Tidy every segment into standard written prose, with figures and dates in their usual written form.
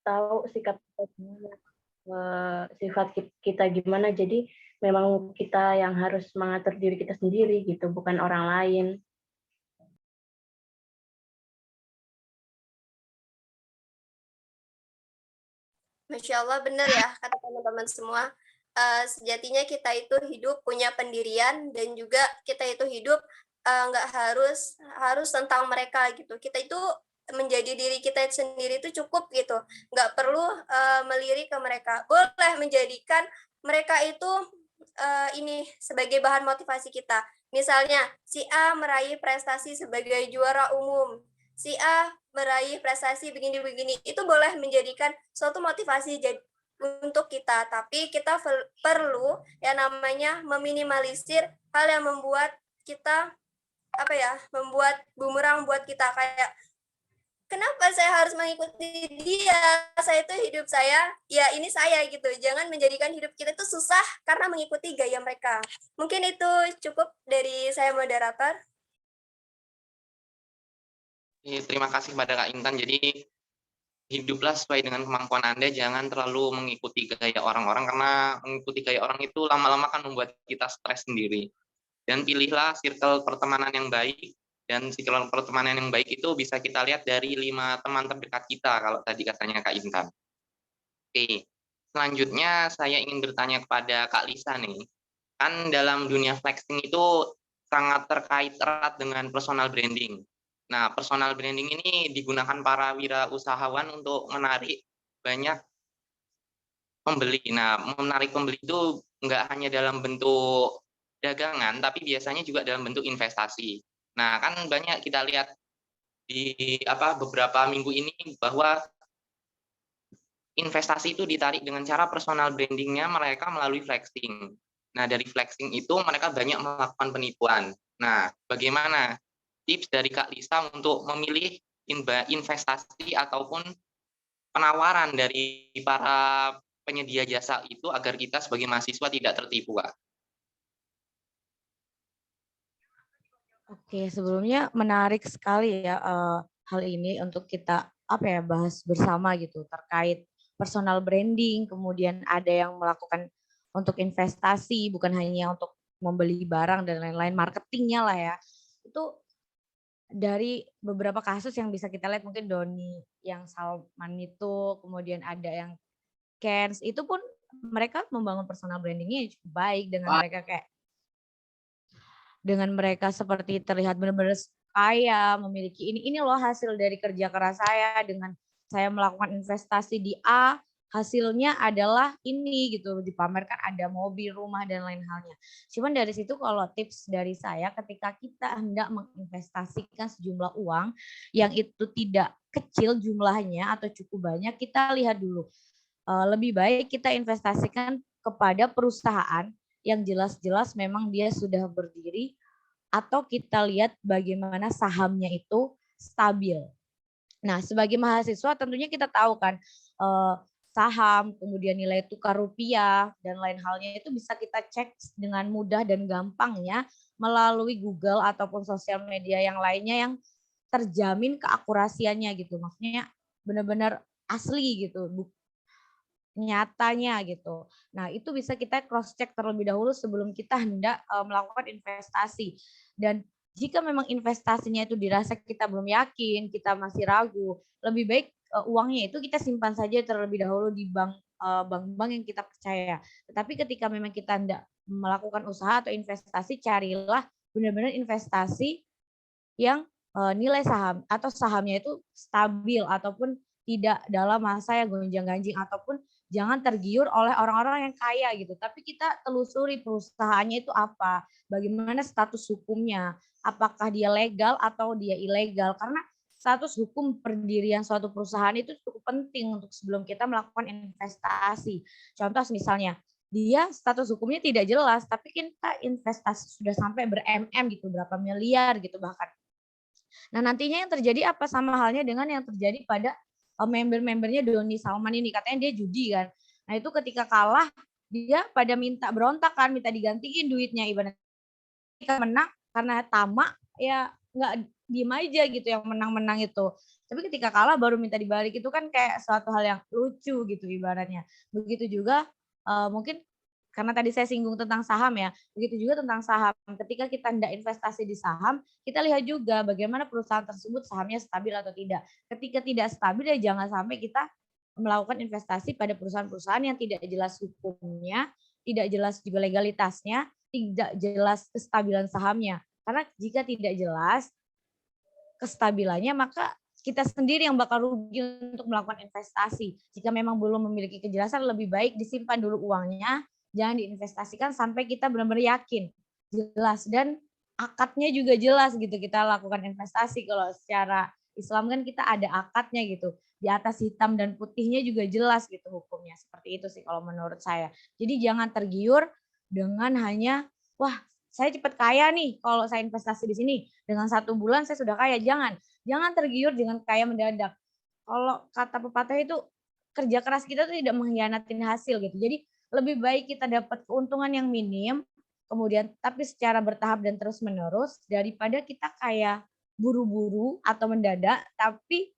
tahu sikap kita gimana, sifat kita gimana. Jadi memang kita yang harus mengatur diri kita sendiri gitu, bukan orang lain. Masya Allah, benar ya kata teman-teman semua. Sejatinya kita itu hidup punya pendirian, dan juga kita itu hidup nggak harus tentang mereka gitu. Kita itu menjadi diri kita sendiri itu cukup gitu. Nggak perlu melirik ke mereka. Boleh menjadikan mereka itu ini sebagai bahan motivasi kita. Misalnya si A meraih prestasi sebagai juara umum, si A meraih prestasi begini-begini, itu boleh menjadikan suatu motivasi untuk kita, tapi kita perlu yang namanya meminimalisir hal yang membuat kita membuat bumerang buat kita, kayak kenapa saya harus mengikuti dia, saya itu hidup saya, ya ini saya gitu. Jangan menjadikan hidup kita itu susah karena mengikuti gaya mereka. Mungkin itu cukup dari saya, moderator. Terima kasih kepada Kak Intan. Jadi hiduplah sesuai dengan kemampuan Anda, jangan terlalu mengikuti gaya orang-orang, karena mengikuti gaya orang itu lama-lama akan membuat kita stres sendiri. Dan pilihlah circle pertemanan yang baik, dan circle pertemanan yang baik itu bisa kita lihat dari 5 teman terdekat kita, kalau tadi katanya Kak Intan. Oke, selanjutnya saya ingin bertanya kepada Kak Lisa nih. Kan dalam dunia flexing itu sangat terkait erat dengan personal branding. Nah, personal branding ini digunakan para wirausahawan untuk menarik banyak pembeli. Nah, menarik pembeli itu nggak hanya dalam bentuk dagangan, tapi biasanya juga dalam bentuk investasi. Nah, kan banyak kita lihat di beberapa minggu ini bahwa investasi itu ditarik dengan cara personal branding-nya mereka melalui flexing. Nah, dari flexing itu mereka banyak melakukan penipuan. Nah, bagaimana tips dari Kak Lisa untuk memilih investasi ataupun penawaran dari para penyedia jasa itu agar kita sebagai mahasiswa tidak tertipu, Kak? Oke, sebelumnya menarik sekali ya hal ini untuk kita bahas bersama gitu terkait personal branding, kemudian ada yang melakukan untuk investasi, bukan hanya untuk membeli barang dan lain-lain, marketingnya lah ya. Itu dari beberapa kasus yang bisa kita lihat, mungkin Doni yang Salman itu, kemudian ada yang Kens, itu pun mereka membangun personal brandingnya cukup baik dengan mereka seperti terlihat benar-benar kaya, memiliki ini loh hasil dari kerja keras saya, dengan saya melakukan investasi di A, hasilnya adalah ini gitu, dipamerkan ada mobil, rumah dan lain halnya. Cuman dari situ kalau tips dari saya, ketika kita hendak menginvestasikan sejumlah uang yang itu tidak kecil jumlahnya atau cukup banyak, kita lihat dulu. Lebih baik kita investasikan kepada perusahaan yang jelas-jelas memang dia sudah berdiri, atau kita lihat bagaimana sahamnya itu stabil. Nah, sebagai mahasiswa tentunya kita tahu kan saham, kemudian nilai tukar rupiah dan lain halnya itu bisa kita cek dengan mudah dan gampangnya melalui Google ataupun sosial media yang lainnya yang terjamin keakurasiannya gitu. Maksudnya benar-benar asli gitu, nyatanya gitu. Nah, itu bisa kita cross check terlebih dahulu sebelum kita hendak melakukan investasi. Dan jika memang investasinya itu dirasa kita belum yakin, kita masih ragu, lebih baik uangnya itu kita simpan saja terlebih dahulu di bank-bank yang kita percaya. Tetapi ketika memang kita hendak melakukan usaha atau investasi, carilah benar-benar investasi yang nilai saham atau sahamnya itu stabil ataupun tidak dalam masa yang gonjang-ganjing, ataupun jangan tergiur oleh orang-orang yang kaya gitu. Tapi kita telusuri perusahaannya itu apa, bagaimana status hukumnya, apakah dia legal atau dia ilegal. Karena status hukum pendirian suatu perusahaan itu cukup penting untuk sebelum kita melakukan investasi. Contoh misalnya, dia status hukumnya tidak jelas, tapi kita investasi sudah sampai ber-MM gitu, berapa miliar gitu bahkan. Nah, nantinya yang terjadi apa? Sama halnya dengan yang terjadi pada member-membernya Doni Salman ini, katanya dia judi kan. Nah, itu ketika kalah dia pada minta berontak kan, minta digantiin duitnya, ibaratnya ketika menang karena tamak ya nggak diem aja gitu yang menang-menang itu. Tapi ketika kalah baru minta dibalik itu kan kayak suatu hal yang lucu gitu ibaratnya. Begitu juga mungkin karena tadi saya singgung tentang saham ya, begitu juga tentang saham. Ketika kita tidak investasi di saham, kita lihat juga bagaimana perusahaan tersebut sahamnya stabil atau tidak. Ketika tidak stabil ya jangan sampai kita melakukan investasi pada perusahaan-perusahaan yang tidak jelas hukumnya, tidak jelas juga legalitasnya, tidak jelas kestabilan sahamnya. Karena jika tidak jelas kestabilannya, maka kita sendiri yang bakal rugi untuk melakukan investasi. Jika memang belum memiliki kejelasan, lebih baik disimpan dulu uangnya, jangan diinvestasikan sampai kita benar-benar yakin, jelas, dan akadnya juga jelas gitu kita lakukan investasi. Kalau secara Islam kan kita ada akadnya gitu, di atas hitam dan putihnya juga jelas gitu hukumnya. Seperti itu sih kalau menurut saya. Jadi jangan tergiur dengan hanya, wah saya cepat kaya nih kalau saya investasi di sini, dengan 1 bulan saya sudah kaya. Jangan tergiur dengan kaya mendadak. Kalau kata pepatah itu, kerja keras kita tuh tidak mengkhianatin hasil gitu. Jadi lebih baik kita dapat keuntungan yang minim, kemudian tapi secara bertahap dan terus menerus, daripada kita kayak buru-buru atau mendadak, tapi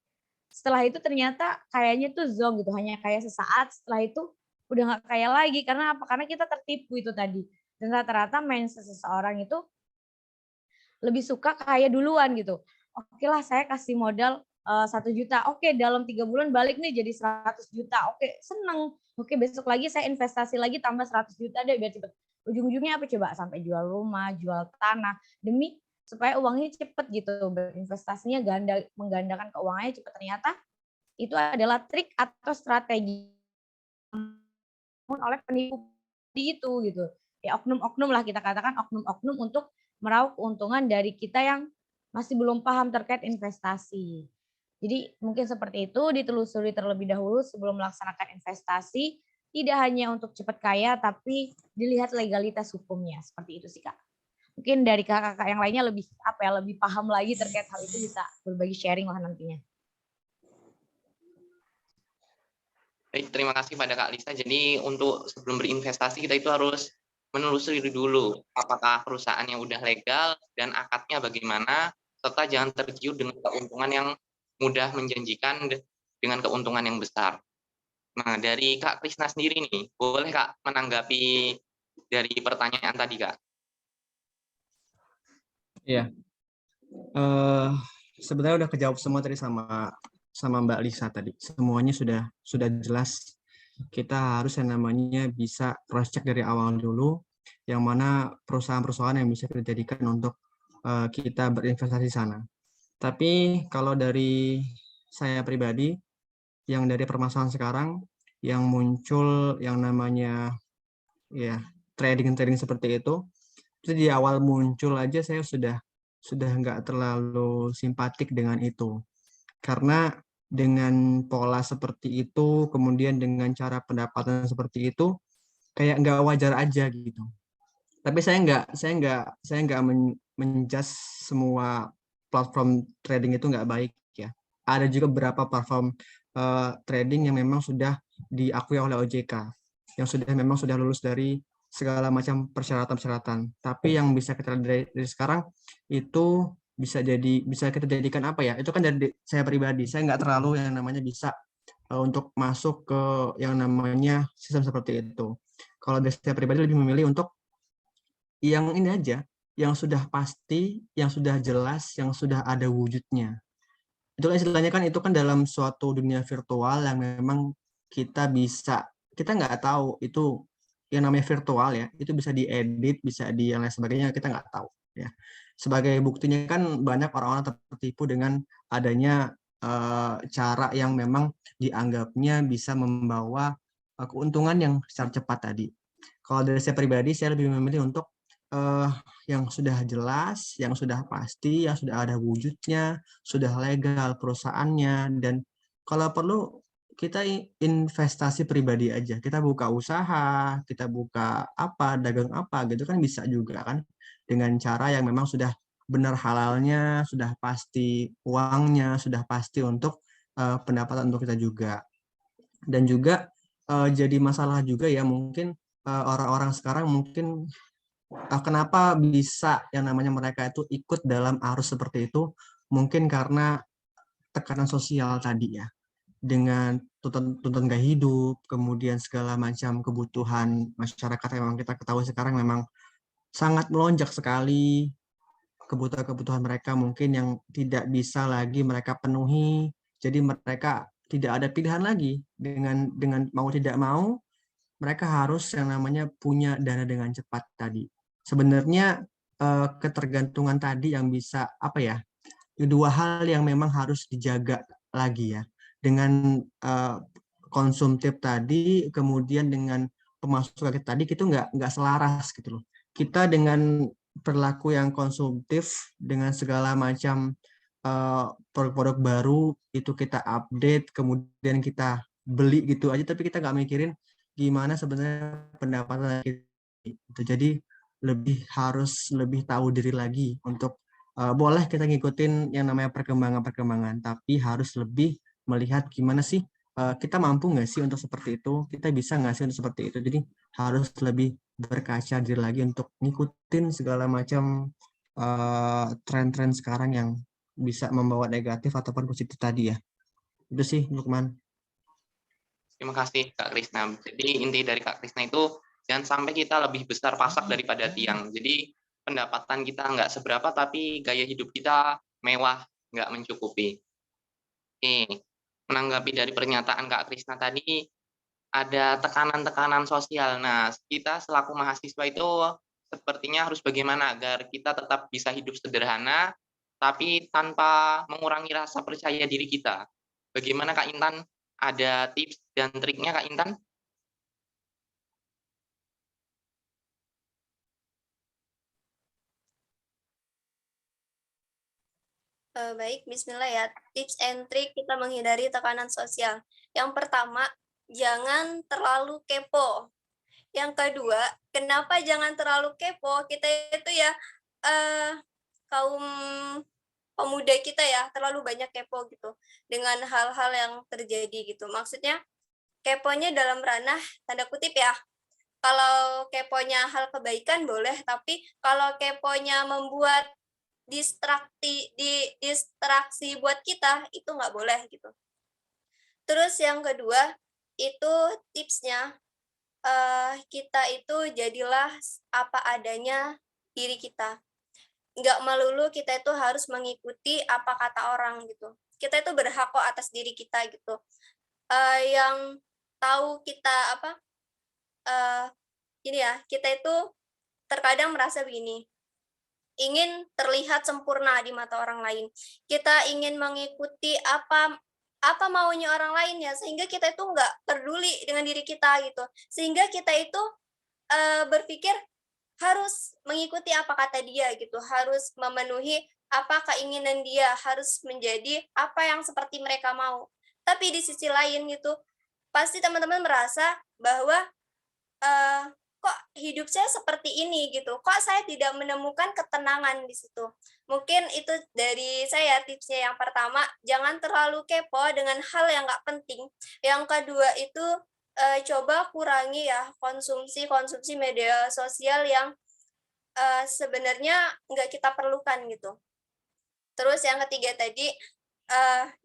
setelah itu ternyata kayaknya tuh zonk gitu, hanya kayak sesaat, setelah itu udah nggak kaya lagi. Karena apa? Karena kita tertipu itu tadi. Dan rata-rata mindset seseorang itu lebih suka kaya duluan gitu. Oke lah saya kasih modal 1 juta, oke dalam 3 bulan balik nih jadi 100 juta, oke seneng, oke besok lagi saya investasi lagi tambah 100 juta deh biar cepet. Ujung-ujungnya apa coba? Sampai jual rumah, jual tanah, demi supaya uangnya cepet gitu, berinvestasinya menggandakan keuangannya cepet. Ternyata itu adalah trik atau strategi oleh penipu itu gitu. Ya oknum-oknum lah kita katakan oknum-oknum untuk meraup keuntungan dari kita yang masih belum paham terkait investasi. Jadi mungkin seperti itu, ditelusuri terlebih dahulu sebelum melaksanakan investasi, tidak hanya untuk cepat kaya, tapi dilihat legalitas hukumnya. Seperti itu sih Kak. Mungkin dari kakak-kakak yang lainnya lebih paham lagi terkait hal itu, bisa berbagi sharing lah nantinya. Baik, terima kasih pada Kak Lisa. Jadi untuk sebelum berinvestasi kita itu harus menelusuri dulu apakah perusahaannya udah legal dan akadnya bagaimana, serta jangan tergiur dengan keuntungan yang mudah menjanjikan dengan keuntungan yang besar. Nah, dari Kak Krisna sendiri nih, boleh Kak menanggapi dari pertanyaan tadi Kak? Iya. Sebenarnya udah kejawab semua tadi sama Mbak Lisa tadi. Semuanya sudah jelas. Kita harus yang namanya bisa cross check dari awal dulu, yang mana perusahaan-perusahaan yang bisa kita jadikan untuk kita berinvestasi di sana. Tapi kalau dari saya pribadi, yang dari permasalahan sekarang yang muncul yang namanya ya trading seperti itu di awal muncul aja saya sudah nggak terlalu simpatik dengan itu, karena dengan pola seperti itu, kemudian dengan cara pendapatan seperti itu, kayak nggak wajar aja gitu. Tapi saya nggak menjudge semua platform trading itu nggak baik ya. Ada juga beberapa platform trading yang memang sudah diakui oleh OJK, yang memang sudah lulus dari segala macam persyaratan. Tapi yang bisa kita lihat dari sekarang itu bisa kita jadikan apa ya? Itu kan dari saya pribadi, saya nggak terlalu yang namanya bisa untuk masuk ke yang namanya sistem seperti itu. Kalau dari saya pribadi lebih memilih untuk yang ini aja, yang sudah pasti, yang sudah jelas, yang sudah ada wujudnya. Itu kan istilahnya kan itu kan dalam suatu dunia virtual yang memang kita nggak tahu itu yang namanya virtual ya, itu bisa diedit, bisa di yang lain sebagainya, kita nggak tahu ya. Sebagai buktinya kan banyak orang-orang tertipu dengan adanya cara yang memang dianggapnya bisa membawa keuntungan yang secara cepat tadi. Kalau dari saya pribadi, saya lebih memilih untuk yang sudah jelas, yang sudah pasti, yang sudah ada wujudnya, sudah legal perusahaannya, dan kalau perlu kita investasi pribadi aja. Kita buka usaha, kita buka apa, dagang apa gitu kan bisa juga kan, dengan cara yang memang sudah benar halalnya, sudah pasti uangnya, sudah pasti untuk pendapatan untuk kita juga. Dan juga jadi masalah juga ya mungkin orang-orang sekarang mungkin kenapa bisa yang namanya mereka itu ikut dalam arus seperti itu, mungkin karena tekanan sosial tadi ya, dengan tuntutan gaya hidup, kemudian segala macam kebutuhan masyarakat yang memang kita ketahui sekarang memang sangat melonjak sekali, kebutuhan-kebutuhan mereka mungkin yang tidak bisa lagi mereka penuhi, jadi mereka tidak ada pilihan lagi, dengan mau tidak mau mereka harus yang namanya punya dana dengan cepat tadi. Sebenarnya ketergantungan tadi yang bisa apa ya, dua hal yang memang harus dijaga lagi ya, dengan konsumtif tadi, kemudian dengan pemasukan kita tadi, itu nggak selaras gitu loh. Kita dengan perilaku yang konsumtif, dengan segala macam produk-produk baru itu kita update, kemudian kita beli gitu aja, tapi kita nggak mikirin gimana sebenarnya pendapatan kita. Jadi harus lebih tahu diri lagi untuk boleh kita ngikutin yang namanya perkembangan-perkembangan, tapi harus lebih melihat gimana sih kita mampu nggak sih untuk seperti itu, kita bisa nggak sih untuk seperti itu. Jadi harus lebih berkaca diri lagi untuk ngikutin segala macam tren-tren sekarang yang bisa membawa negatif ataupun positif tadi ya. Itu sih, Lukman. Terima kasih Kak Krisna. Jadi inti dari Kak Krisna itu jangan sampai kita lebih besar pasak daripada tiang. Jadi pendapatan kita nggak seberapa, tapi gaya hidup kita mewah, nggak mencukupi. Oke, menanggapi dari pernyataan Kak Krisna tadi, ada tekanan-tekanan sosial. Nah, kita selaku mahasiswa itu sepertinya harus bagaimana agar kita tetap bisa hidup sederhana, tapi tanpa mengurangi rasa percaya diri kita. Bagaimana Kak Intan? Ada tips dan triknya Kak Intan? Baik, bismillah ya. Tips and trick kita menghindari tekanan sosial. Yang pertama, jangan terlalu kepo. Yang kedua, kenapa jangan terlalu kepo? Kita itu ya kaum pemuda kita ya terlalu banyak kepo gitu dengan hal-hal yang terjadi gitu. Maksudnya keponya dalam ranah tanda kutip ya. Kalau keponya hal kebaikan boleh, tapi kalau keponya membuat distraksi buat kita itu nggak boleh gitu. Terus yang kedua itu tipsnya kita itu jadilah apa adanya diri kita. Nggak melulu kita itu harus mengikuti apa kata orang gitu. Kita itu berhak kok atas diri kita gitu. Yang tahu kita apa ini ya, kita itu terkadang merasa begini, ingin terlihat sempurna di mata orang lain. Kita ingin mengikuti apa maunya orang lain ya, sehingga kita itu nggak peduli dengan diri kita gitu. Sehingga kita itu berpikir harus mengikuti apa kata dia gitu, harus memenuhi apa keinginan dia, harus menjadi apa yang seperti mereka mau. Tapi di sisi lain gitu, pasti teman-teman merasa bahwa kok hidup saya seperti ini gitu, kok saya tidak menemukan ketenangan di situ. Mungkin itu dari saya tipsnya. Yang pertama, jangan terlalu kepo dengan hal yang nggak penting. Yang kedua itu coba kurangi ya konsumsi media sosial yang sebenarnya nggak kita perlukan gitu. Terus yang ketiga tadi,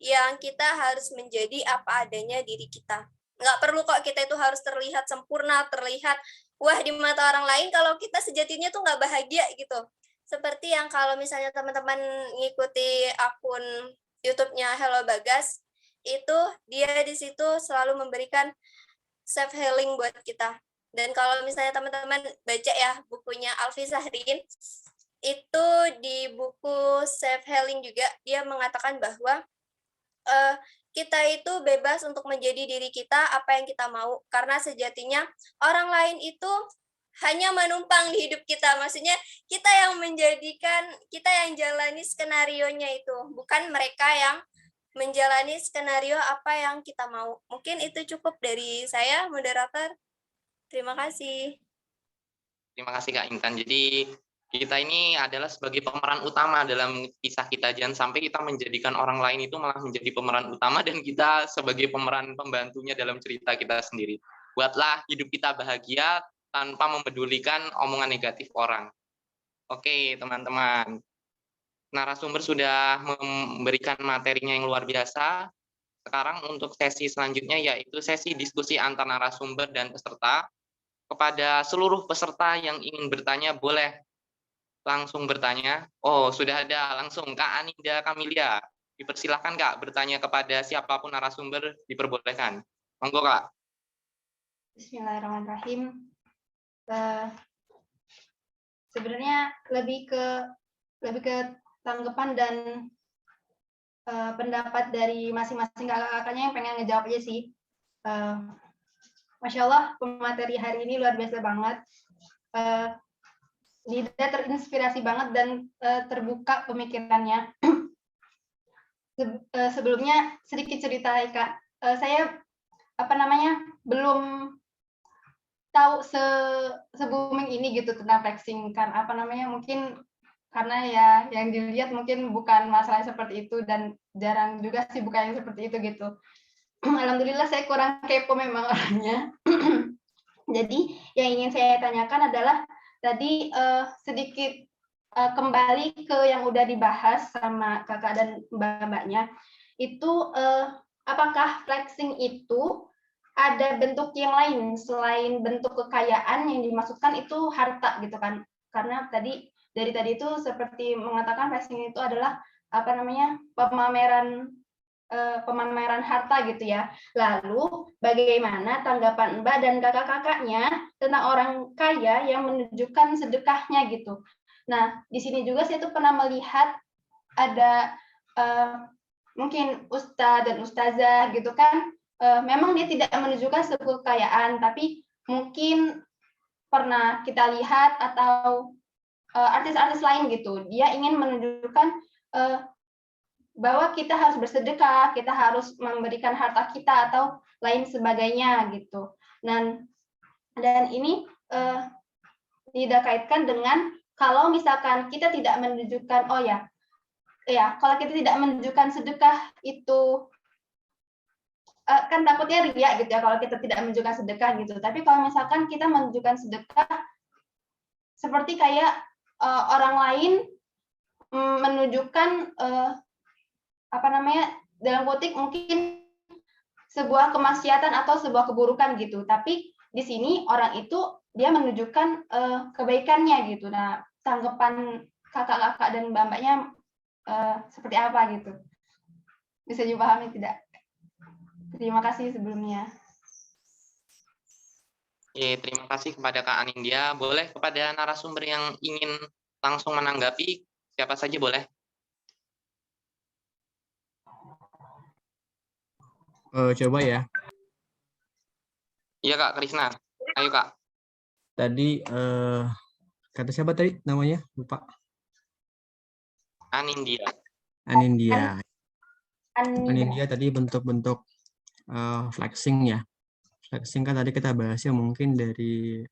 yang kita harus menjadi apa adanya diri kita. Nggak perlu kok kita itu harus terlihat sempurna, terlihat wah di mata orang lain, kalau kita sejatinya tuh nggak bahagia gitu. Seperti yang kalau misalnya teman-teman ngikuti akun YouTube-nya Hello Bagas, itu dia di situ selalu memberikan self healing buat kita. Dan kalau misalnya teman-teman baca ya bukunya Alfi Zahrin, itu di buku self healing juga dia mengatakan bahwa kita itu bebas untuk menjadi diri kita apa yang kita mau, karena sejatinya orang lain itu hanya menumpang di hidup kita. Maksudnya kita yang menjadikan, kita yang jalani skenarionya itu, bukan mereka yang menjalani skenario apa yang kita mau. Mungkin itu cukup dari saya, moderator. Terima kasih. Terima kasih Kak Intan. Jadi kita ini adalah sebagai pemeran utama dalam kisah kita. Jangan sampai kita menjadikan orang lain itu malah menjadi pemeran utama dan kita sebagai pemeran pembantunya dalam cerita kita sendiri. Buatlah hidup kita bahagia tanpa mempedulikan omongan negatif orang. Oke, teman-teman. narasumber sudah memberikan materinya yang luar biasa. Sekarang untuk sesi selanjutnya yaitu sesi diskusi antar narasumber dan peserta. Kepada seluruh peserta yang ingin bertanya boleh langsung bertanya. Oh, sudah ada langsung Kak Aninda Kamilia. Dipersilahkan Kak bertanya kepada siapapun narasumber, diperbolehkan. Monggo Kak. Bismillahirrahmanirrahim. Sebenarnya lebih ke tanggapan dan pendapat dari masing-masing kakak-kakaknya yang pengen ngejawab aja sih. Masya Allah, pemateri hari ini luar biasa banget. Nida terinspirasi banget dan terbuka pemikirannya. Sebelumnya sedikit cerita Kak. Saya belum tahu se-booming ini gitu tentang flexing kan mungkin karena ya yang dilihat mungkin bukan masalah seperti itu dan jarang juga sih bukan yang seperti itu gitu. Alhamdulillah saya kurang kepo memang orangnya. Jadi yang ingin saya tanyakan adalah tadi sedikit kembali ke yang udah dibahas sama kakak dan mbak-mbaknya. Itu apakah flexing itu ada bentuk yang lain selain bentuk kekayaan yang dimaksudkan itu harta gitu kan? Karena dari tadi itu seperti mengatakan flexing itu adalah pemameran harta gitu ya. Lalu bagaimana tanggapan Mbak dan kakak-kakaknya tentang orang kaya yang menunjukkan sedekahnya gitu. Nah, di sini juga saya tuh pernah melihat ada mungkin ustadz dan ustazah gitu kan, memang dia tidak menunjukkan kekayaan, tapi mungkin pernah kita lihat atau artis-artis lain gitu, dia ingin menunjukkan bahwa kita harus bersedekah, kita harus memberikan harta kita atau lain sebagainya gitu. Dan ini tidak kaitkan dengan kalau misalkan kita tidak menunjukkan kalau kita tidak menunjukkan sedekah itu kan takutnya riya gitu ya kalau kita tidak menunjukkan sedekah gitu. Tapi kalau misalkan kita menunjukkan sedekah seperti kayak orang lain menunjukkan dalam kutip mungkin sebuah kemaksiatan atau sebuah keburukan gitu. Tapi di sini orang itu dia menunjukkan kebaikannya gitu. Nah, tanggapan kakak-kakak dan mbak-mbaknya seperti apa gitu? Bisa dipahami tidak? Terima kasih sebelumnya. Terima kasih kepada Kak Anindya. Boleh kepada narasumber yang ingin langsung menanggapi, siapa saja boleh. Coba ya. Iya Kak Krisna. Ayo Kak. Tadi kata siapa tadi namanya? Lupa. Anindya. Anindya tadi bentuk-bentuk flexing ya. Flexing kan tadi kita bahasnya mungkin dari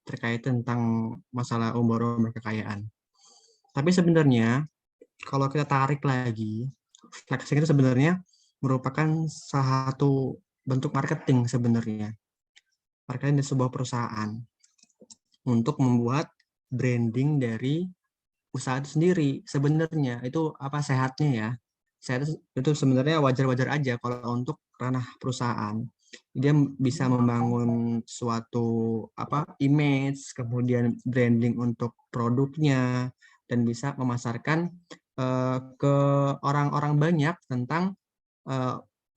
terkait tentang masalah umur kekayaan. Tapi sebenarnya kalau kita tarik lagi, flexing itu sebenarnya merupakan salah satu bentuk marketing sebenarnya. Marketing dari sebuah perusahaan untuk membuat branding dari usaha itu sendiri. Sebenarnya itu apa sehatnya ya? Sehat itu sebenarnya wajar-wajar aja kalau untuk ranah perusahaan. Dia bisa membangun suatu image, kemudian branding untuk produknya dan bisa memasarkan ke orang-orang banyak tentang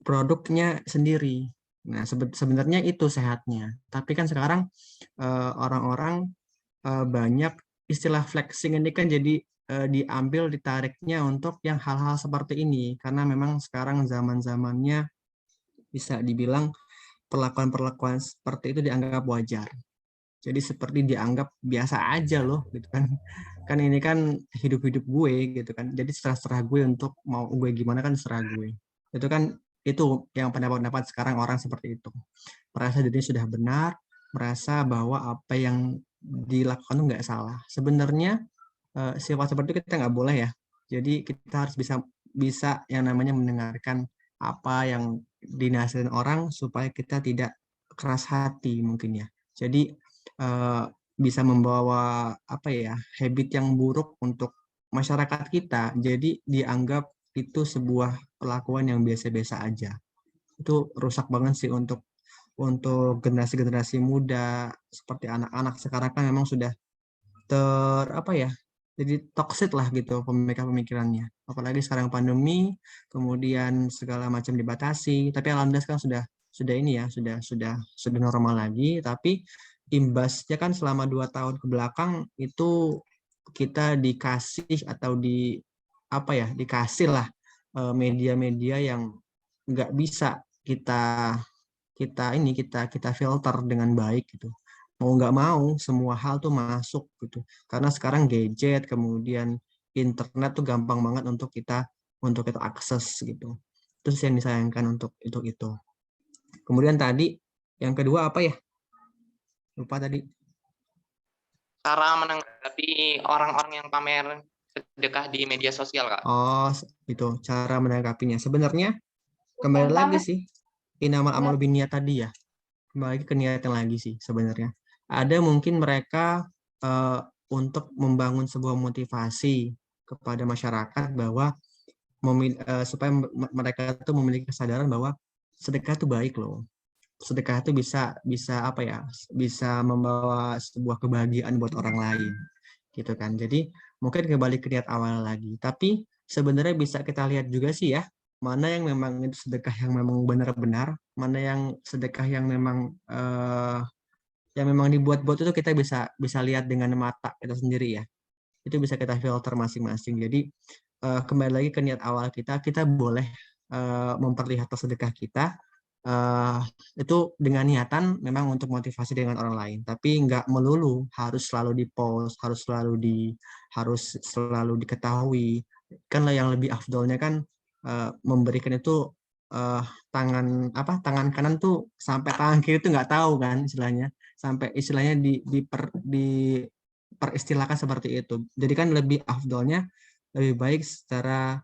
produknya sendiri. Nah, sebenarnya itu sehatnya. Tapi kan sekarang orang-orang banyak istilah flexing ini kan jadi diambil ditariknya untuk yang hal-hal seperti ini karena memang sekarang zaman-zamannya bisa dibilang perlakuan-perlakuan seperti itu dianggap wajar. Jadi seperti dianggap biasa aja loh gitu kan. Kan ini kan hidup-hidup gue gitu kan. Jadi serah-serah gue untuk mau gue gimana kan serah gue. Itu kan itu yang pendapat-pendapat sekarang orang seperti itu. Merasa dirinya sudah benar, merasa bahwa apa yang dilakukan itu nggak salah. Sebenarnya sifat seperti itu kita nggak boleh ya. Jadi kita harus bisa yang namanya mendengarkan apa yang dinasihatin orang supaya kita tidak keras hati mungkin ya. Jadi bisa membawa habit yang buruk untuk masyarakat kita jadi dianggap itu sebuah perlakuan yang biasa-biasa aja. Itu rusak banget sih untuk generasi-generasi muda seperti anak-anak sekarang kan memang sudah jadi toxic lah gitu pemikirannya. Apalagi sekarang pandemi, kemudian segala macam dibatasi. Tapi alhamdulillah sekarang sudah ini ya, sudah normal lagi. Tapi imbasnya kan selama 2 tahun ke belakang itu kita dikasih atau dikasih lah media-media yang nggak bisa kita filter dengan baik gitu. Mau nggak mau semua hal tuh masuk gitu, karena sekarang gadget kemudian internet tuh gampang banget untuk kita akses gitu. Terus yang disayangkan untuk itu. Kemudian tadi yang kedua apa ya, lupa tadi. Cara menanggapi orang-orang yang pamer sedekah di media sosial, Kak. Oh itu cara menanggapinya. Sebenarnya kembali lagi sih inamal amal binniat tadi ya, kembali lagi ke niatan lagi sih sebenarnya. Ada mungkin mereka untuk membangun sebuah motivasi kepada masyarakat bahwa supaya mereka itu memiliki kesadaran bahwa sedekah itu baik loh. Sedekah itu bisa membawa sebuah kebahagiaan buat orang lain, gitu kan. Jadi mungkin kembali ke niat awal lagi. Tapi sebenarnya bisa kita lihat juga sih ya, mana yang memang itu sedekah yang memang benar-benar, mana yang sedekah yang memang dibuat-buat itu kita bisa lihat dengan mata kita sendiri ya. Itu bisa kita filter masing-masing. Jadi kembali lagi ke niat awal kita boleh memperlihatkan sedekah kita itu dengan niatan memang untuk motivasi dengan orang lain, tapi nggak melulu harus selalu di-post, harus selalu diketahui. Kan yang lebih afdolnya kan memberikan itu tangan kanan tuh sampai tangan kiri tuh nggak tahu kan istilahnya, sampai istilahnya diperistilahkan seperti itu. Jadi kan lebih afdolnya lebih baik secara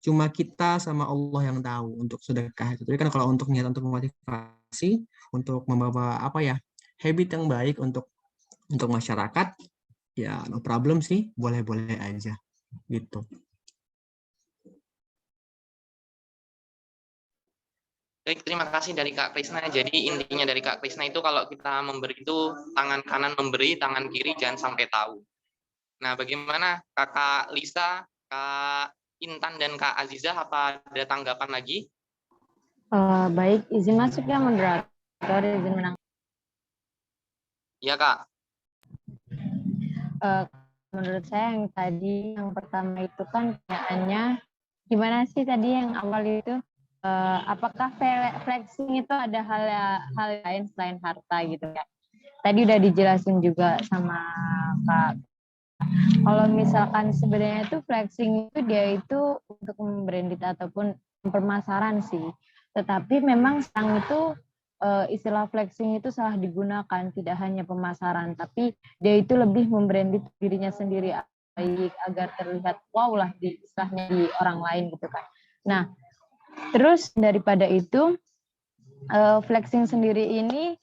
cuma kita sama Allah yang tahu untuk sedekah itu. Jadi kan kalau untuk niat untuk memotivasi, untuk membawa habit yang baik untuk masyarakat, ya no problem sih, boleh-boleh aja gitu. Baik, terima kasih dari Kak Krisna. Jadi intinya dari Kak Krisna itu kalau kita memberi itu tangan kanan memberi, tangan kiri jangan sampai tahu. Nah, bagaimana Kakak Lisa, Kak Intan, dan Kak Azizah, apa ada tanggapan lagi? Baik, izin masuk ya moderator, izin menang. Iya, Kak. Menurut saya yang tadi yang pertama itu kan pertanyaannya gimana sih tadi yang awal itu? Apakah flexing itu ada hal lain selain harta gitu ya? Tadi udah dijelasin juga sama Kak. Kalau misalkan sebenarnya itu flexing itu dia itu untuk membranded ataupun pemasaran sih. Tetapi memang sekarang itu istilah flexing itu salah digunakan, tidak hanya pemasaran, tapi dia itu lebih membranded dirinya sendiri baik agar terlihat wow lah di istilahnya di orang lain gitu kan. Nah, terus daripada itu, flexing sendiri ini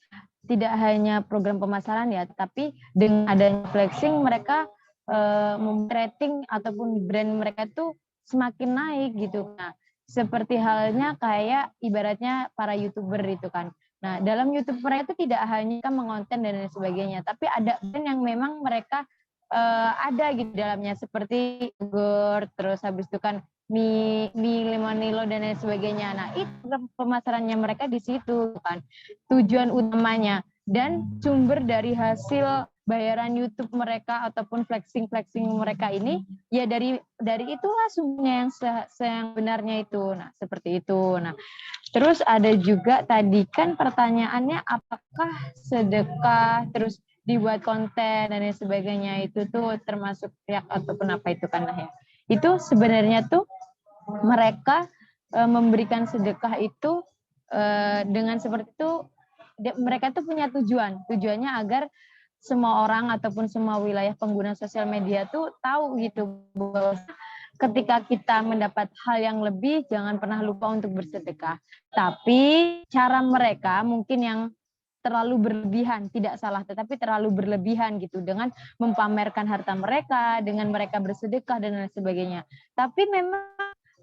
tidak hanya program pemasaran ya, tapi dengan adanya flexing mereka rating ataupun brand mereka tuh semakin naik gitu. Nah, seperti halnya kayak ibaratnya para YouTuber itu kan. Nah, dalam YouTube mereka itu tidak hanya mengonten dan lain sebagainya, tapi ada brand yang memang mereka ada gitu dalamnya seperti yogurt, terus habis itu kan mie Limonilo dan lain sebagainya. Nah, itu pemasarannya mereka di situ kan. Tujuan utamanya dan sumber dari hasil bayaran YouTube mereka ataupun flexing mereka ini ya dari itulah sumbernya yang benarnya itu. Nah, seperti itu. Nah, terus ada juga tadi kan pertanyaannya apakah sedekah terus dibuat konten dan lain sebagainya itu tuh termasuk riak ataupun apa itu kan ya. Itu sebenarnya tuh mereka memberikan sedekah itu dengan seperti itu mereka tuh punya tujuannya agar semua orang ataupun semua wilayah pengguna sosial media tuh tahu gitu bahwa ketika kita mendapat hal yang lebih jangan pernah lupa untuk bersedekah. Tapi cara mereka mungkin yang terlalu berlebihan, tidak salah, tetapi terlalu berlebihan gitu dengan memamerkan harta mereka, dengan mereka bersedekah dan lain sebagainya. Tapi memang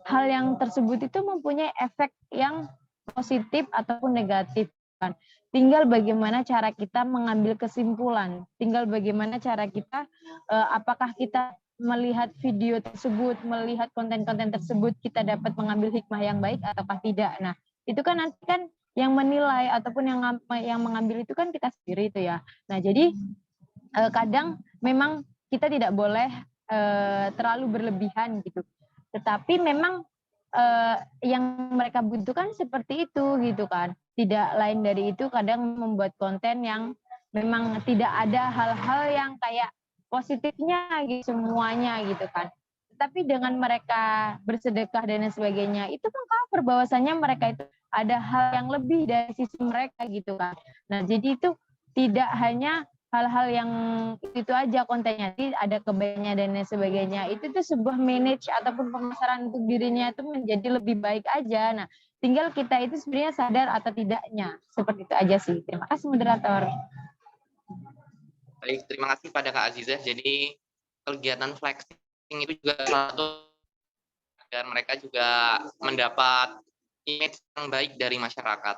hal yang tersebut itu mempunyai efek yang positif ataupun negatif kan. Tinggal bagaimana cara kita mengambil kesimpulan, tinggal bagaimana cara kita apakah kita melihat video tersebut, melihat konten-konten tersebut kita dapat mengambil hikmah yang baik ataukah tidak. Nah, itu kan nanti kan yang menilai ataupun yang mengambil itu kan kita sendiri itu ya. Nah, jadi kadang memang kita tidak boleh terlalu berlebihan gitu. Tetapi memang yang mereka butuhkan seperti itu gitu kan. Tidak lain dari itu kadang membuat konten yang memang tidak ada hal-hal yang kayak positifnya gitu semuanya gitu kan. Tapi dengan mereka bersedekah dan lain sebagainya itu mengcover bahwasannya mereka itu ada hal yang lebih dari sisi mereka gitu kan. Nah, jadi itu tidak hanya hal-hal yang itu aja kontennya, jadi ada kebaikannya dan lain sebagainya. Itu tuh sebuah manage ataupun pemasaran untuk dirinya itu menjadi lebih baik aja. Nah, tinggal kita itu sebenarnya sadar atau tidaknya. Seperti itu aja sih. Terima kasih moderator. Baik, terima kasih pada Kak Azizah. Jadi kegiatan flexing itu juga satu agar mereka juga mendapat image yang baik dari masyarakat.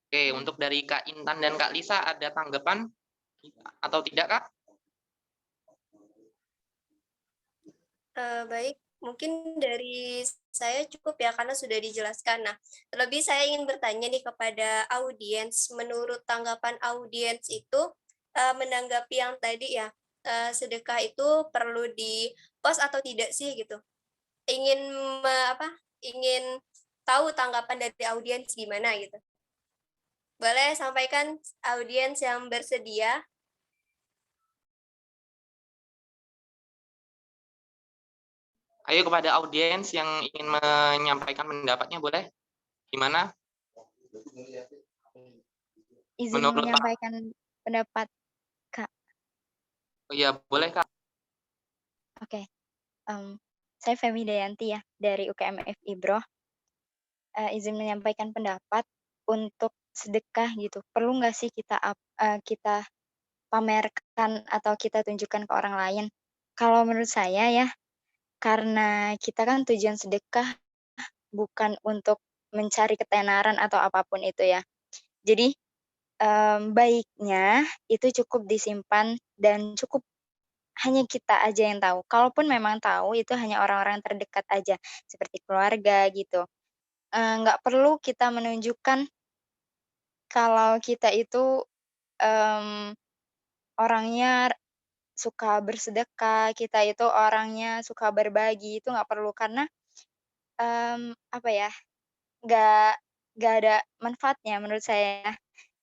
Oke, untuk dari Kak Intan dan Kak Lisa ada tanggapan atau tidak, Kak? Baik, mungkin dari saya cukup ya karena sudah dijelaskan. Nah, terlebih saya ingin bertanya nih kepada audiens, menurut tanggapan audiens itu menanggapi yang tadi ya, sedekah itu perlu di-post atau tidak sih gitu. Ingin tahu tanggapan dari audiens gimana gitu. Boleh sampaikan audiens yang bersedia. Ayo kepada audiens yang ingin menyampaikan pendapatnya, boleh? Gimana? Izin Menurut menyampaikan pendapat, Kak. Oh iya, boleh, Kak. Oke. Saya Femi Dayanti ya, dari UKM FIBRO. Izin menyampaikan pendapat untuk sedekah gitu. Perlu nggak sih kita pamerkan atau kita tunjukkan ke orang lain? Kalau menurut saya ya, karena kita kan tujuan sedekah bukan untuk mencari ketenaran atau apapun itu ya. Jadi baiknya itu cukup disimpan dan cukup hanya kita aja yang tahu. Kalaupun memang tahu itu hanya orang-orang terdekat aja, seperti keluarga gitu. Nggak perlu kita menunjukkan kalau kita itu orangnya suka bersedekah, kita itu orangnya suka berbagi, itu nggak perlu karena apa ya, nggak nggak ada manfaatnya menurut saya.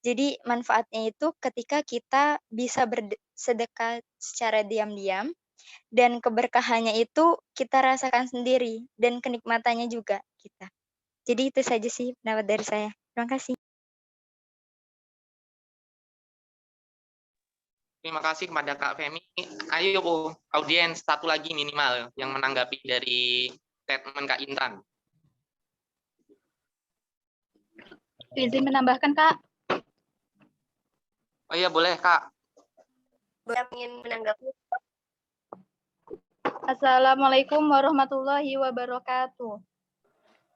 Jadi manfaatnya itu ketika kita bisa bersedekah secara diam-diam dan keberkahannya itu kita rasakan sendiri dan kenikmatannya juga kita. Jadi itu saja sih pendapat dari saya. Terima kasih. Terima kasih kepada Kak Femi. Ayo, audiens satu lagi minimal yang menanggapi dari statement Kak Intan. Izin menambahkan, Kak. Oh iya, boleh, Kak. Boleh ingin menanggapi. Assalamualaikum warahmatullahi wabarakatuh.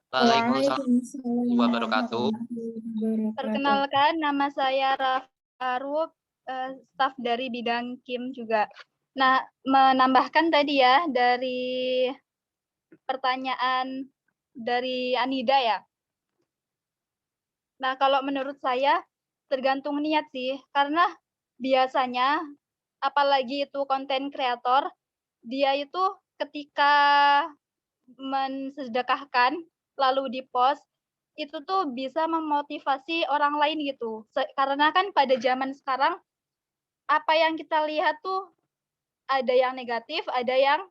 Waalaikumsalam warahmatullahi wabarakatuh. Perkenalkan, nama saya Rafa, staf dari bidang KIM juga. Nah, menambahkan tadi ya dari pertanyaan dari Anida ya. Nah, kalau menurut saya tergantung niat sih, karena biasanya apalagi itu konten kreator, dia itu ketika mensedekahkan lalu di-post itu tuh bisa memotivasi orang lain gitu. Karena kan pada zaman sekarang apa yang kita lihat tuh ada yang negatif, ada yang